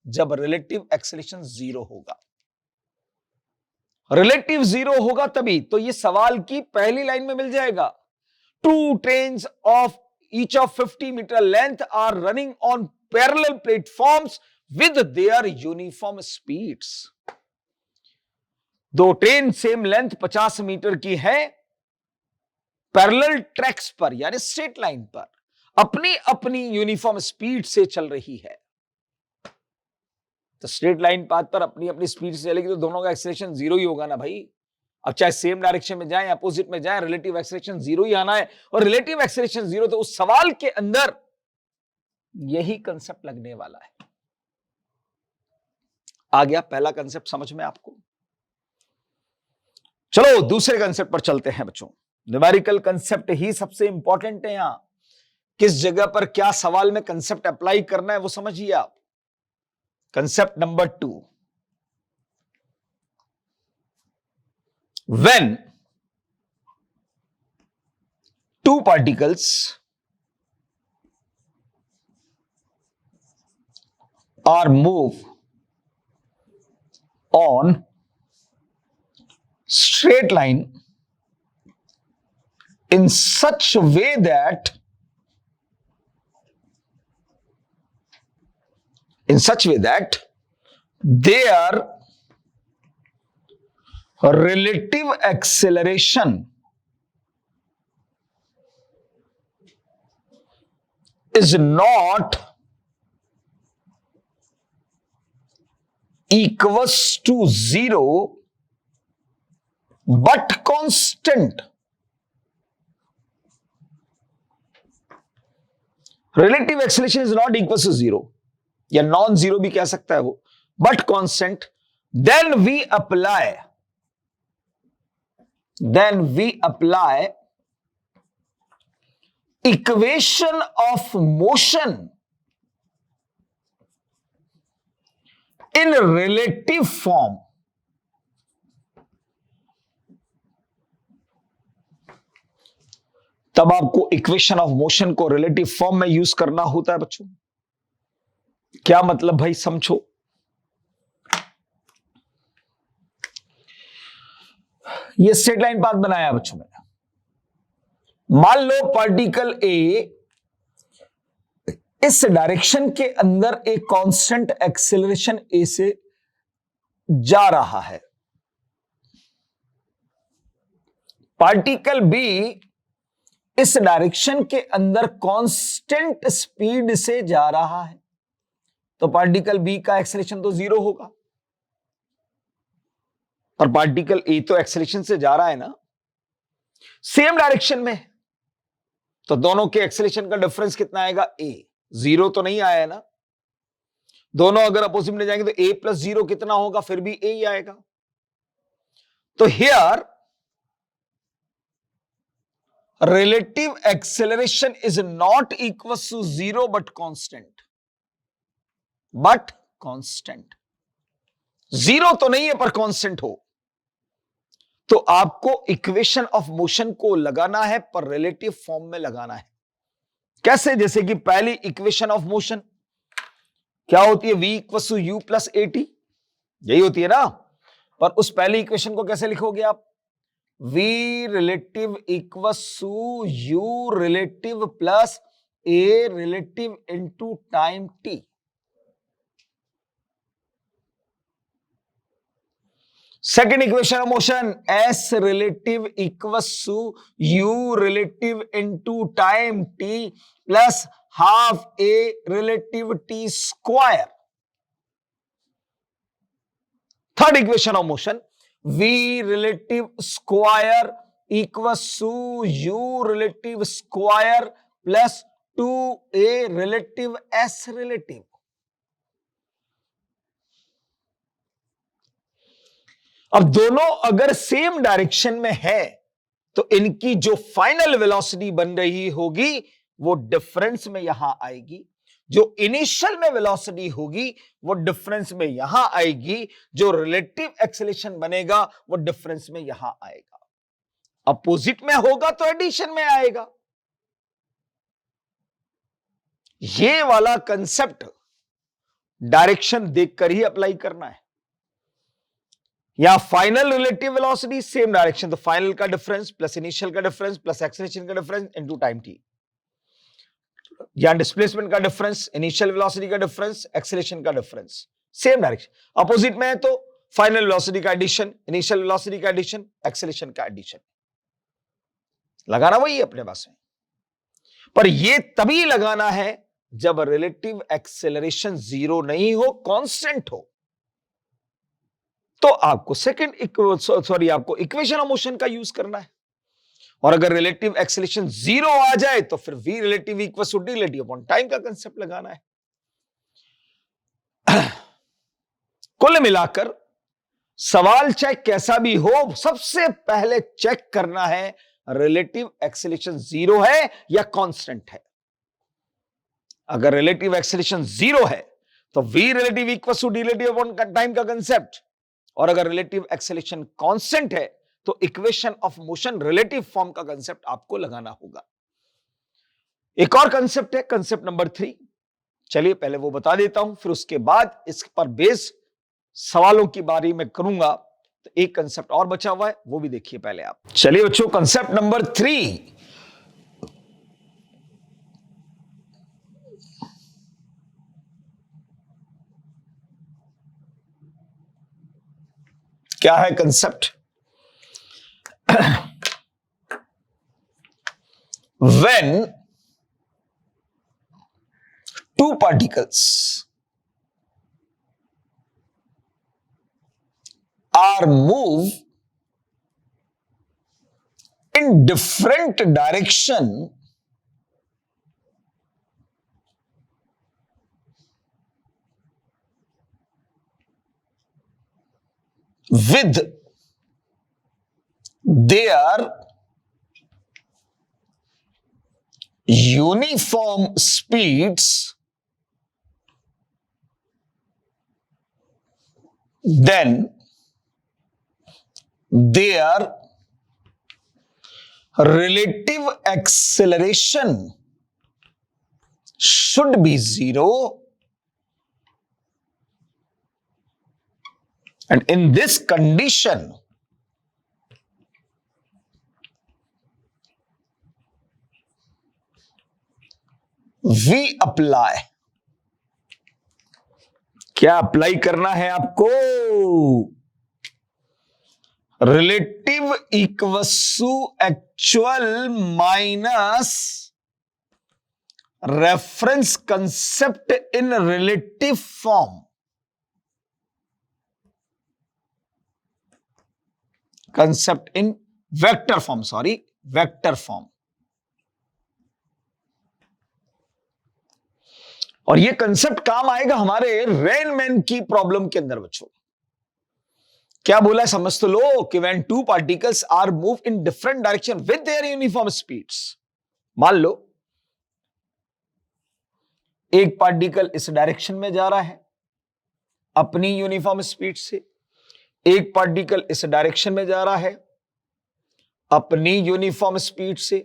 जब रिलेटिव एक्सेलरेशन जीरो होगा। रिलेटिव जीरो होगा तभी, तो यह सवाल की पहली लाइन में मिल जाएगा। Two trains of each of 50 meter length are running on parallel platforms with their uniform speeds. दो ट्रेन सेम लेंथ 50 मीटर की है, पैरेलल ट्रैक्स पर यानी स्ट्रेट लाइन पर अपनी अपनी यूनिफॉर्म स्पीड से चल रही है। तो स्ट्रेट लाइन पाथ पर अपनी अपनी स्पीड से चलेगी तो दोनों का एक्सेलरेशन जीरो ही होगा ना भाई। अब चाहे सेम डायरेक्शन में जाएं अपोजिट में जाएं, रिलेटिव एक्सेलरेशन जीरो ही आना है। और रिलेटिव एक्सेलरेशन जीरो, तो उस सवाल के अंदर यही कंसेप्ट लगने वाला है। आ गया पहला कंसेप्ट समझ में आपको। चलो दूसरे कंसेप्ट पर चलते हैं बच्चों। न्यूमेरिकल कंसेप्ट ही सबसे इंपॉर्टेंट है। यहां किस जगह पर क्या सवाल में कंसेप्ट अप्लाई करना है वो समझिए आप। Concept number 2, when two particles are moved on straight line in such a way that their relative acceleration is not equals to zero but constant. Relative acceleration is not equals to zero, या non zero भी कह सकता है वो, but constant. then we apply equation of motion in relative form. तब आपको equation of motion को relative form में यूज करना होता है बच्चों। क्या मतलब भाई समझो। ये स्ट्रेट लाइन पाथ बनाया बच्चों ने। मान लो पार्टिकल ए इस डायरेक्शन के अंदर एक कांस्टेंट एक्सेलरेशन ए से जा रहा है, पार्टिकल बी इस डायरेक्शन के अंदर कांस्टेंट स्पीड से जा रहा है, तो पार्टिकल बी का एक्सेलरेशन तो 0 होगा, और पार्टिकल ए तो एक्सेलरेशन से जा रहा है ना, सेम डायरेक्शन में, तो दोनों के एक्सेलरेशन का डिफरेंस कितना आएगा? ए। 0 तो नहीं आया है ना, दोनों अगर अपोजिट में जाएंगे तो a प्लस 0 कितना होगा? फिर भी a ही आएगा। तो here relative acceleration is not equals to 0 but constant, but constant। 0 तो नहीं है पर कांस्टेंट हो, तो आपको इक्वेशन ऑफ मोशन को लगाना है पर रिलेटिव फॉर्म में लगाना है। कैसे? जैसे कि पहली इक्वेशन ऑफ मोशन क्या होती है? v equals to u plus a t, यही होती है ना। पर उस पहली इक्वेशन को कैसे लिखोगे आप? v relative equals to u relative plus a relative into time t। Second equation of motion s relative equals to u relative into time t plus half a relative t square. Third equation of motion v relative square equals to u relative square plus 2a relative s relative. अब दोनों अगर same direction में है तो इनकी जो final velocity बन रही होगी वो डिफरेंस में यहां आएगी, जो इनिशियल में वेलोसिटी होगी वो डिफरेंस में यहां आएगी, जो रिलेटिव एक्सेलरेशन बनेगा वो डिफरेंस में यहां आएगा। अपोजिट में होगा तो एडिशन में आएगा। ये वाला कंसेप्ट डायरेक्शन देखकर ही अप्लाई करना है। या final relative velocity same direction, तो फाइनल का डिफरेंस प्लस इनिशियल का डिफरेंस प्लस एक्सेलरेशन का डिफरेंस इनटू टाइम टी, या डिस्प्लेसमेंट का डिफरेंस, इनिशियल वेलोसिटी का डिफरेंस, एक्सेलरेशन का डिफरेंस, सेम डायरेक्शन। अपोजिट में है तो फाइनल वेलोसिटी का एडिशन, इनिशियल वेलोसिटी का एडिशन, एक्सेलरेशन का एडिशन। लगाना वही है अपने पास में, पर यह तभी लगाना है जब रिलेटिव एक्सेलरेशन 0 नहीं हो, कांस्टेंट हो, तो आपको आपको इक्वेशन ऑफ मोशन का यूज करना है। और अगर रिलेटिव एक्सेलरेशन 0 आ जाए तो फिर v relative equals to d relative upon time का कंसेप्ट लगाना है। कुल मिलाकर सवाल चाहे कैसा भी हो, सबसे पहले चेक करना है रिलेटिव एक्सेलरेशन 0 है या कांस्टेंट है। अगर रिलेटिव एक्सेलरेशन 0 है तो v relative equals to d relative upon time का कंसेप्ट, और अगर रिलेटिव एक्सेलरेशन कांस्टेंट है तो equation of motion relative form का कंसेप्ट आपको लगाना होगा। एक और कंसेप्ट है, कंसेप्ट नंबर 3। चलिए पहले वो बता देता हूं, फिर उसके बाद इस पर बेस सवालों की बारी में करूंगा। तो एक कंसेप्ट और बचा हुआ है, वो भी देखिए पहले आप। चलिए बच्चों, कंसेप्ट नंबर 3 क्या है? Concept when two particles are moved in different direction with their uniform speeds, then their relative acceleration should be 0, and in this condition we apply, क्या अप्लाई करना है आपको? Relative equals to actual minus reference concept in relative form, concept in vector form, sorry vector form. और ये concept काम आएगा हमारे Rain Man की प्रॉब्लम के अंदर बच्चों। क्या बोला है समझ तो लो कि when two particles are move in different direction with their uniform speeds, मान लो एक पार्टिकल इस डायरेक्शन में जा रहा है अपनी यूनिफॉर्म स्पीड से, एक पार्टिकल इस डायरेक्शन में जा रहा है अपनी यूनिफॉर्म स्पीड से,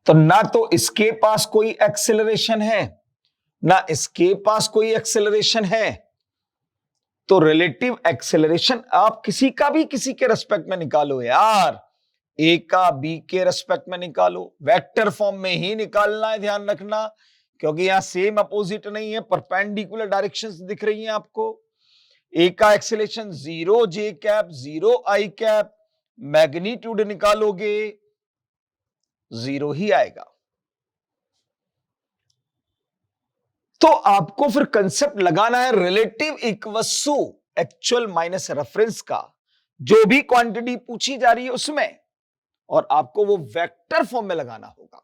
तो ना तो इसके पास कोई एक्सेलरेशन है ना इसके पास कोई एक्सेलरेशन है, तो रिलेटिव एक्सेलरेशन आप किसी का भी किसी के रेस्पेक्ट में निकालो यार, ए का बी के रेस्पेक्ट में निकालो, वेक्टर फॉर्म में ही निकालना है, ध्यान रखना, क्योंकि यहां सेम अपोजिट नहीं है, परपेंडिकुलर डायरेक्शंस दिख रही हैं आपको। ए का एक्सेलरेशन 0 जे कैप 0 आई कैप, मैग्नीट्यूड निकालोगे 0 ही आएगा। तो आपको फिर कंसेप्ट लगाना है relative equals to actual minus reference का, जो भी क्वांटिटी पूछी जा रही है उसमें, और आपको वो वेक्टर फॉर्म में लगाना होगा।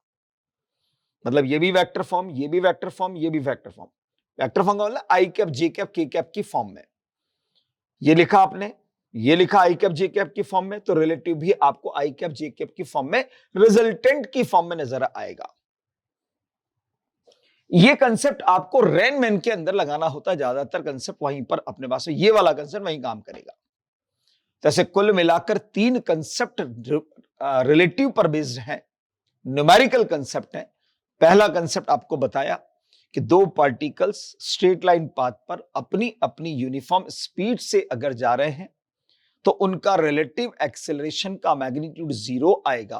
मतलब ये भी वेक्टर फॉर्म, ये भी वेक्टर फॉर्म, ये भी वेक्टर फॉर्म। वेक्टर फॉर्म का मतलब आई कैप जे कैप के कैप की फॉर्म में, ये लिखा आपने, ये लिखा आई कैप जे कैप की फॉर्म में, तो रिलेटिव भी आपको आई कैप जे कैप की फॉर्म में, रिजल्टेंट की फॉर्म में नजर आएगा। ये कंसेप्ट आपको रेनमैन के अंदर लगाना होता है, ज्यादातर कंसेप्ट वहीं पर अपने पास, ये वाला कंसेप्ट वहीं काम करेगा। जैसे कुल मिलाकर 3 कंसेप्ट रिलेटिव पर बेस्ड है, न्यूमेरिकल कंसेप्ट है। पहला कंसेप्ट आपको बताया कि दो पार्टिकल्स स्ट्रेट लाइन पाथ पर अपनी अपनी यूनिफॉर्म स्पीड से अगर जा रहे हैं तो उनका रिलेटिव एक्सेलरेशन का मैग्नीट्यूड 0 आएगा,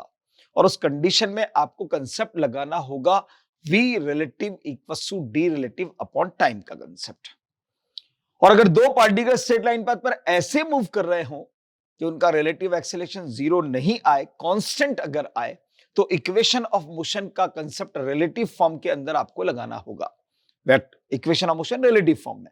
और उस कंडीशन में आपको कंसेप्ट लगाना होगा v relative equals to d relative upon time का कंसेप्ट। और अगर दो पार्टिकल स्ट्रेट लाइन पाथ पर ऐसे मूव कर रहे हो कि उनका रिलेटिव एक्सेलरेशन 0 नहीं आए, कांस्टेंट अगर आए, तो इक्वेशन ऑफ मोशन का कंसेप्ट रिलेटिव फॉर्म के अंदर आपको लगाना होगा, equation of motion relative form में।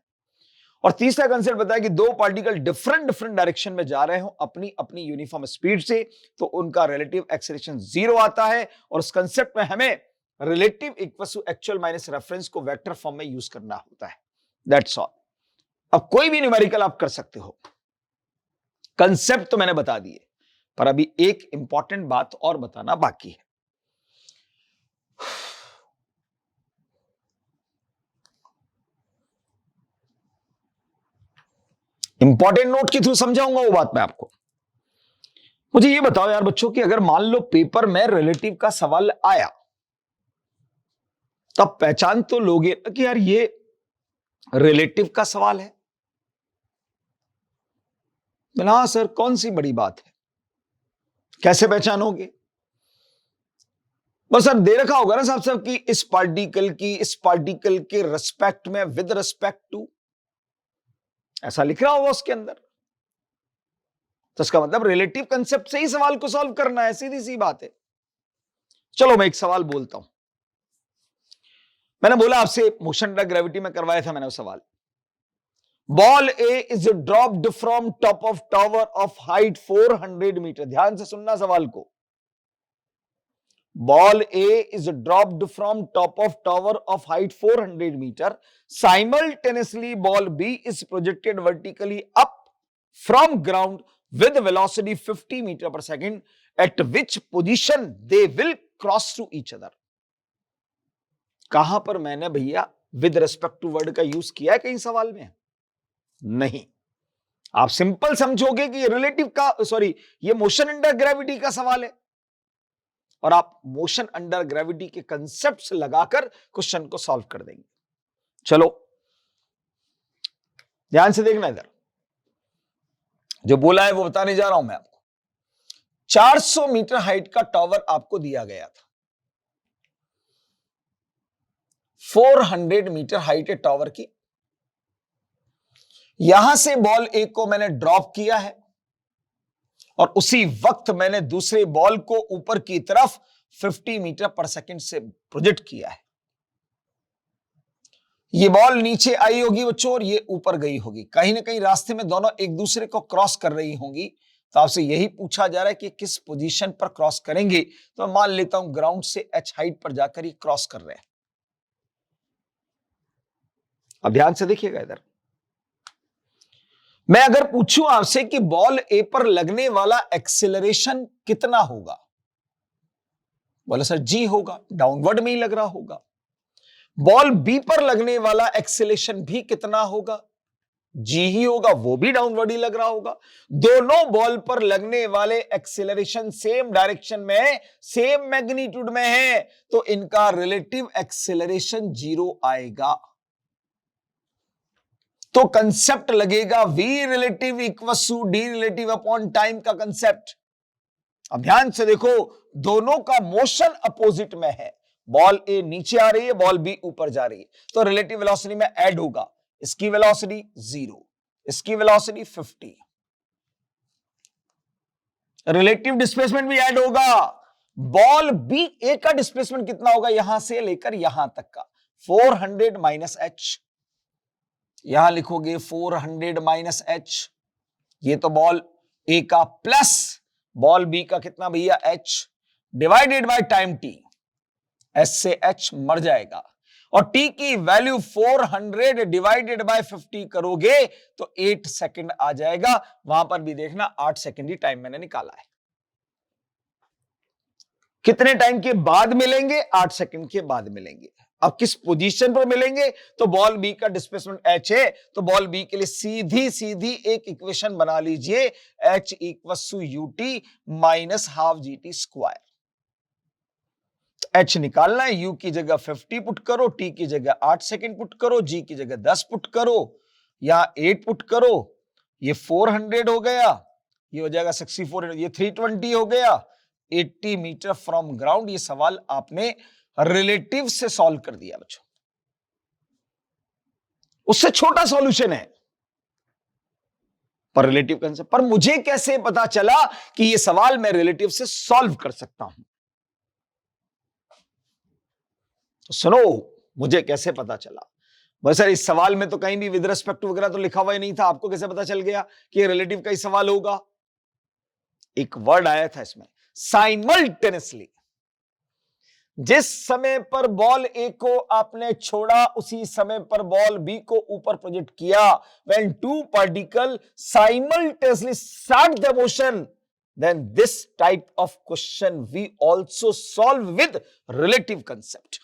और तीसरा कंसेप्ट बताया कि दो पार्टिकल डिफरेंट डिफरेंट डायरेक्शन में जा रहे हो अपनी अपनी यूनिफॉर्म स्पीड से, तो उनका रिलेटिव एक्सेलरेशन 0 आता है, और उस कंसेप्ट में हमें relative equal to actual minus reference को वेक्टर फॉर्म में यूज करना होता है। That's all. अब कोई भी न्यूमेरिकल आप कर सकते हो, कंसेप्ट तो मैंने बता दिए, पर अभी एक इंपॉर्टेंट बात और बताना बाकी है। इंपॉर्टेंट नोट के थ्रू समझाऊंगा वो बात मैं आपको। मुझे ये बताओ यार बच्चों कि अगर मान लो पेपर में रिलेटिव का सवाल आया, तब पहचान तो लोगे कि यार ये रिलेटिव का सवाल है। हाँ सर, कौन सी बड़ी बात है, कैसे पहचानोगे? बस सर दे रखा होगा ना साहब साहब कि इस पार्टिकल के रिस्पेक्ट में विद रिस्पेक्ट टू, ऐसा लिख रहा होगा उसके अंदर, तो इसका मतलब रिलेटिव कंसेप्ट से ही सवाल को सॉल्व करना है, सीधी सी बात है। चलो मैं एक सवाल बोलता हूं। मैंने बोला आपसे मोशन अंडर ग्रेविटी में करवाया था मैंने वो सवाल। Ball A is dropped from top of tower of height 400 metre. ध्यान से सुनना सवाल को। Ball A is dropped from top of tower of height 400 metre. Simultaneously ball B is projected vertically up from ground with velocity 50 meter per second, at which position they will cross to each other। कहां पर मैंने भैया with respect to word का use किया है कहीं सवाल में? नहीं। आप सिंपल समझोगे कि रिलेटिव का, सॉरी, ये मोशन अंडर ग्रेविटी का सवाल है, और आप मोशन अंडर ग्रेविटी के कंसेप्ट्स लगाकर क्वेश्चन को सॉल्व कर देंगे। चलो ध्यान से देखना, इधर जो बोला है वो बताने जा रहा हूं मैं आपको। 400 मीटर हाइट का टावर आपको दिया गया था। 400 मीटर हाइट है टावर की। यहां से बॉल ए को मैंने ड्रॉप किया है और उसी वक्त मैंने दूसरे बॉल को ऊपर की तरफ 50 मीटर पर सेकंड से प्रोजेक्ट किया है। ये बॉल नीचे आई होगी बच्चों और ये ऊपर गई होगी। कहीं ना कहीं रास्ते में दोनों एक दूसरे को क्रॉस कर रही होंगी। तो आपसे यही पूछा जा रहा है कि किस पोजीशन पर क्रॉस करेंगे। तो मैं मान लेता हूं ग्राउंड से एच हाइट पर जाकर ये क्रॉस कर रहे हैं। अब ध्यान से देखिएगा इधर। मैं अगर पूछूं आपसे कि बॉल ए पर लगने वाला एक्सेलरेशन कितना होगा, बोले सर जी होगा, डाउनवर्ड में ही लग रहा होगा। बॉल बी पर लगने वाला एक्सेलरेशन भी कितना होगा, जी ही होगा, वो भी डाउनवर्ड ही लग रहा होगा। दोनों बॉल पर लगने वाले एक्सेलरेशन सेम डायरेक्शन में है, सेम मैग्नीट्यूड में है, तो इनका रिलेटिव एक्सेलरेशन 0 आएगा। तो कंसेप्ट लगेगा v relative equals to d relative upon time का कंसेप्ट। अब ध्यान से देखो, दोनों का मोशन अपोजिट में है। बॉल ए नीचे आ रही है, बॉल बी ऊपर जा रही है, तो रिलेटिव वेलोसिटी में ऐड होगा। इसकी वेलोसिटी 0, इसकी वेलोसिटी 50। रिलेटिव डिस्प्लेसमेंट भी ऐड होगा। बॉल बी ए का डिस्प्लेसमेंट कितना होगा, यहां से लेकर यहां तक का 400 माइनस एच। यहां लिखोगे 400 माइनस एच। ये तो बॉल ए का प्लस बॉल बी का कितना भैया H, divided by time T. S से एच मर जाएगा और टी की वैल्यू 400 डिवाइडेड बाय 50 करोगे तो 8 सेकंड आ जाएगा। वहां पर भी देखना 8 सेकंड ही टाइम मैंने निकाला है। कितने टाइम के बाद मिलेंगे, 8 सेकंड के बाद मिलेंगे। अब किस पोजीशन पर मिलेंगे, तो बॉल बी का डिस्प्लेसमेंट एच है, तो बॉल बी के लिए सीधी सीधी एक इक्वेशन बना लीजिए, h equals to u t minus half g t square. H निकालना है, यू की जगह 50 पुट करो, टी की जगह 8 सेकंड पुट करो, जी की जगह 10 पुट करो, यहां 8 पुट करो, ये 400 हो गया, ये हो जाएगा 64, ये 320 हो गया, 80 मीटर फ्रॉम ग्राउंड। ये सवाल आपने रिलेटिव से सॉल्व कर दिया बच्चों, उससे छोटा सॉल्यूशन है पर रिलेटिव कंसेप्ट पर मुझे कैसे पता चला कि ये सवाल मैं रिलेटिव से सॉल्व कर सकता हूं। तो सुनो, मुझे कैसे पता चला। बस सर इस सवाल में तो कहीं भी विद रिस्पेक्ट वगैरह तो लिखा हुआ ही नहीं था, आपको कैसे पता चल गया कि ये रिलेटिव का ही सवाल होगा। एक वर्ड आया था इसमें, साइमल्टेनियसली। जिस समय पर बॉल ए को आपने छोड़ा उसी समय पर बॉल बी को ऊपर प्रोजेक्ट किया। When two particle simultaneously start the motion, then this type of question we also solve with relative concept.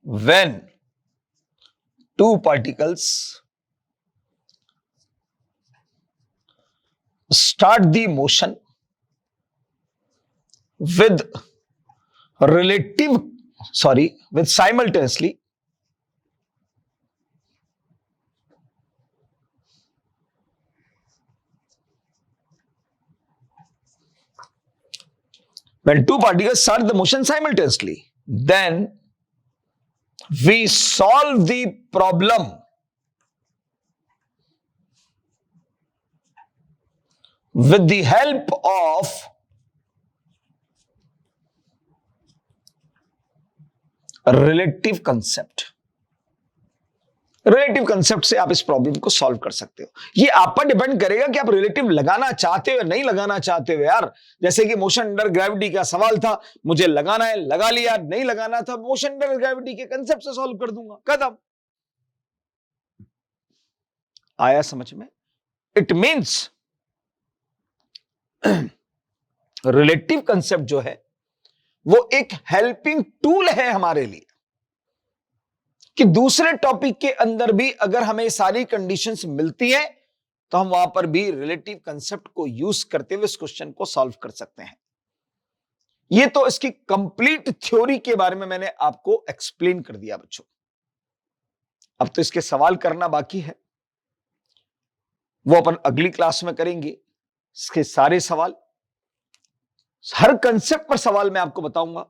When two particles start the motion with simultaneously, when two particles start the motion simultaneously, then we solve the problem with the help of relative concept. Relative concept से आप इस problem को solve कर सकते हो। ये आप पर डिपेंड करेगा कि आप रिलेटिव लगाना चाहते हो या नहीं लगाना चाहते हो यार। जैसे कि मोशन अंडर ग्रेविटी का सवाल था, मुझे लगाना है, लगा लिया, नहीं लगाना था, मोशन अंडर ग्रेविटी के कंसेप्ट से सॉल्व कर दूंगा, खत्म। आया समझ में? इट मींस रिलेटिव कंसेप्ट जो है वो एक हेल्पिंग टूल है हमारे लिए कि दूसरे टॉपिक के अंदर भी अगर हमें सारी कंडीशंस मिलती हैं तो हम वहां पर भी रिलेटिव कंसेप्ट को यूज करते हुए इस क्वेश्चन को सॉल्व कर सकते हैं। ये तो इसकी कंप्लीट थ्योरी के बारे में मैंने आपको एक्सप्लेन कर दिया बच्चों। अब तो इसके सवाल करना बाकी है। वो अपन अगली क्लास में करेंगे। इसके सारे सवाल, हर कंसेप्ट पर सवाल मैं आपको बताऊंगा।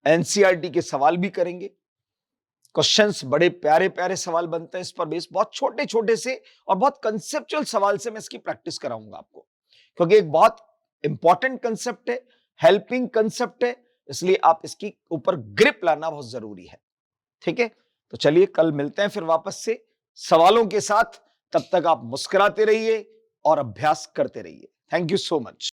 एनसीईआरटी के सवाल भी करेंगे। क्वेश्चंस बड़े प्यारे प्यारे सवाल बनते हैं इस पर बेस, बहुत छोटे छोटे से और बहुत कंसेप्चुअल सवाल से मैं इसकी प्रैक्टिस कराऊंगा आपको, क्योंकि एक बहुत इंपॉर्टेंट कंसेप्ट है, हेल्पिंग कंसेप्ट है, इसलिए आप इसकी ऊपर ग्रिप लाना बहुत जरूरी है। ठीक है, तो चलिए कल मिलते हैं फिर वापस से सवालों के साथ। तब तक आप मुस्कुराते रहिए और अभ्यास करते रहिए। Thank you so much.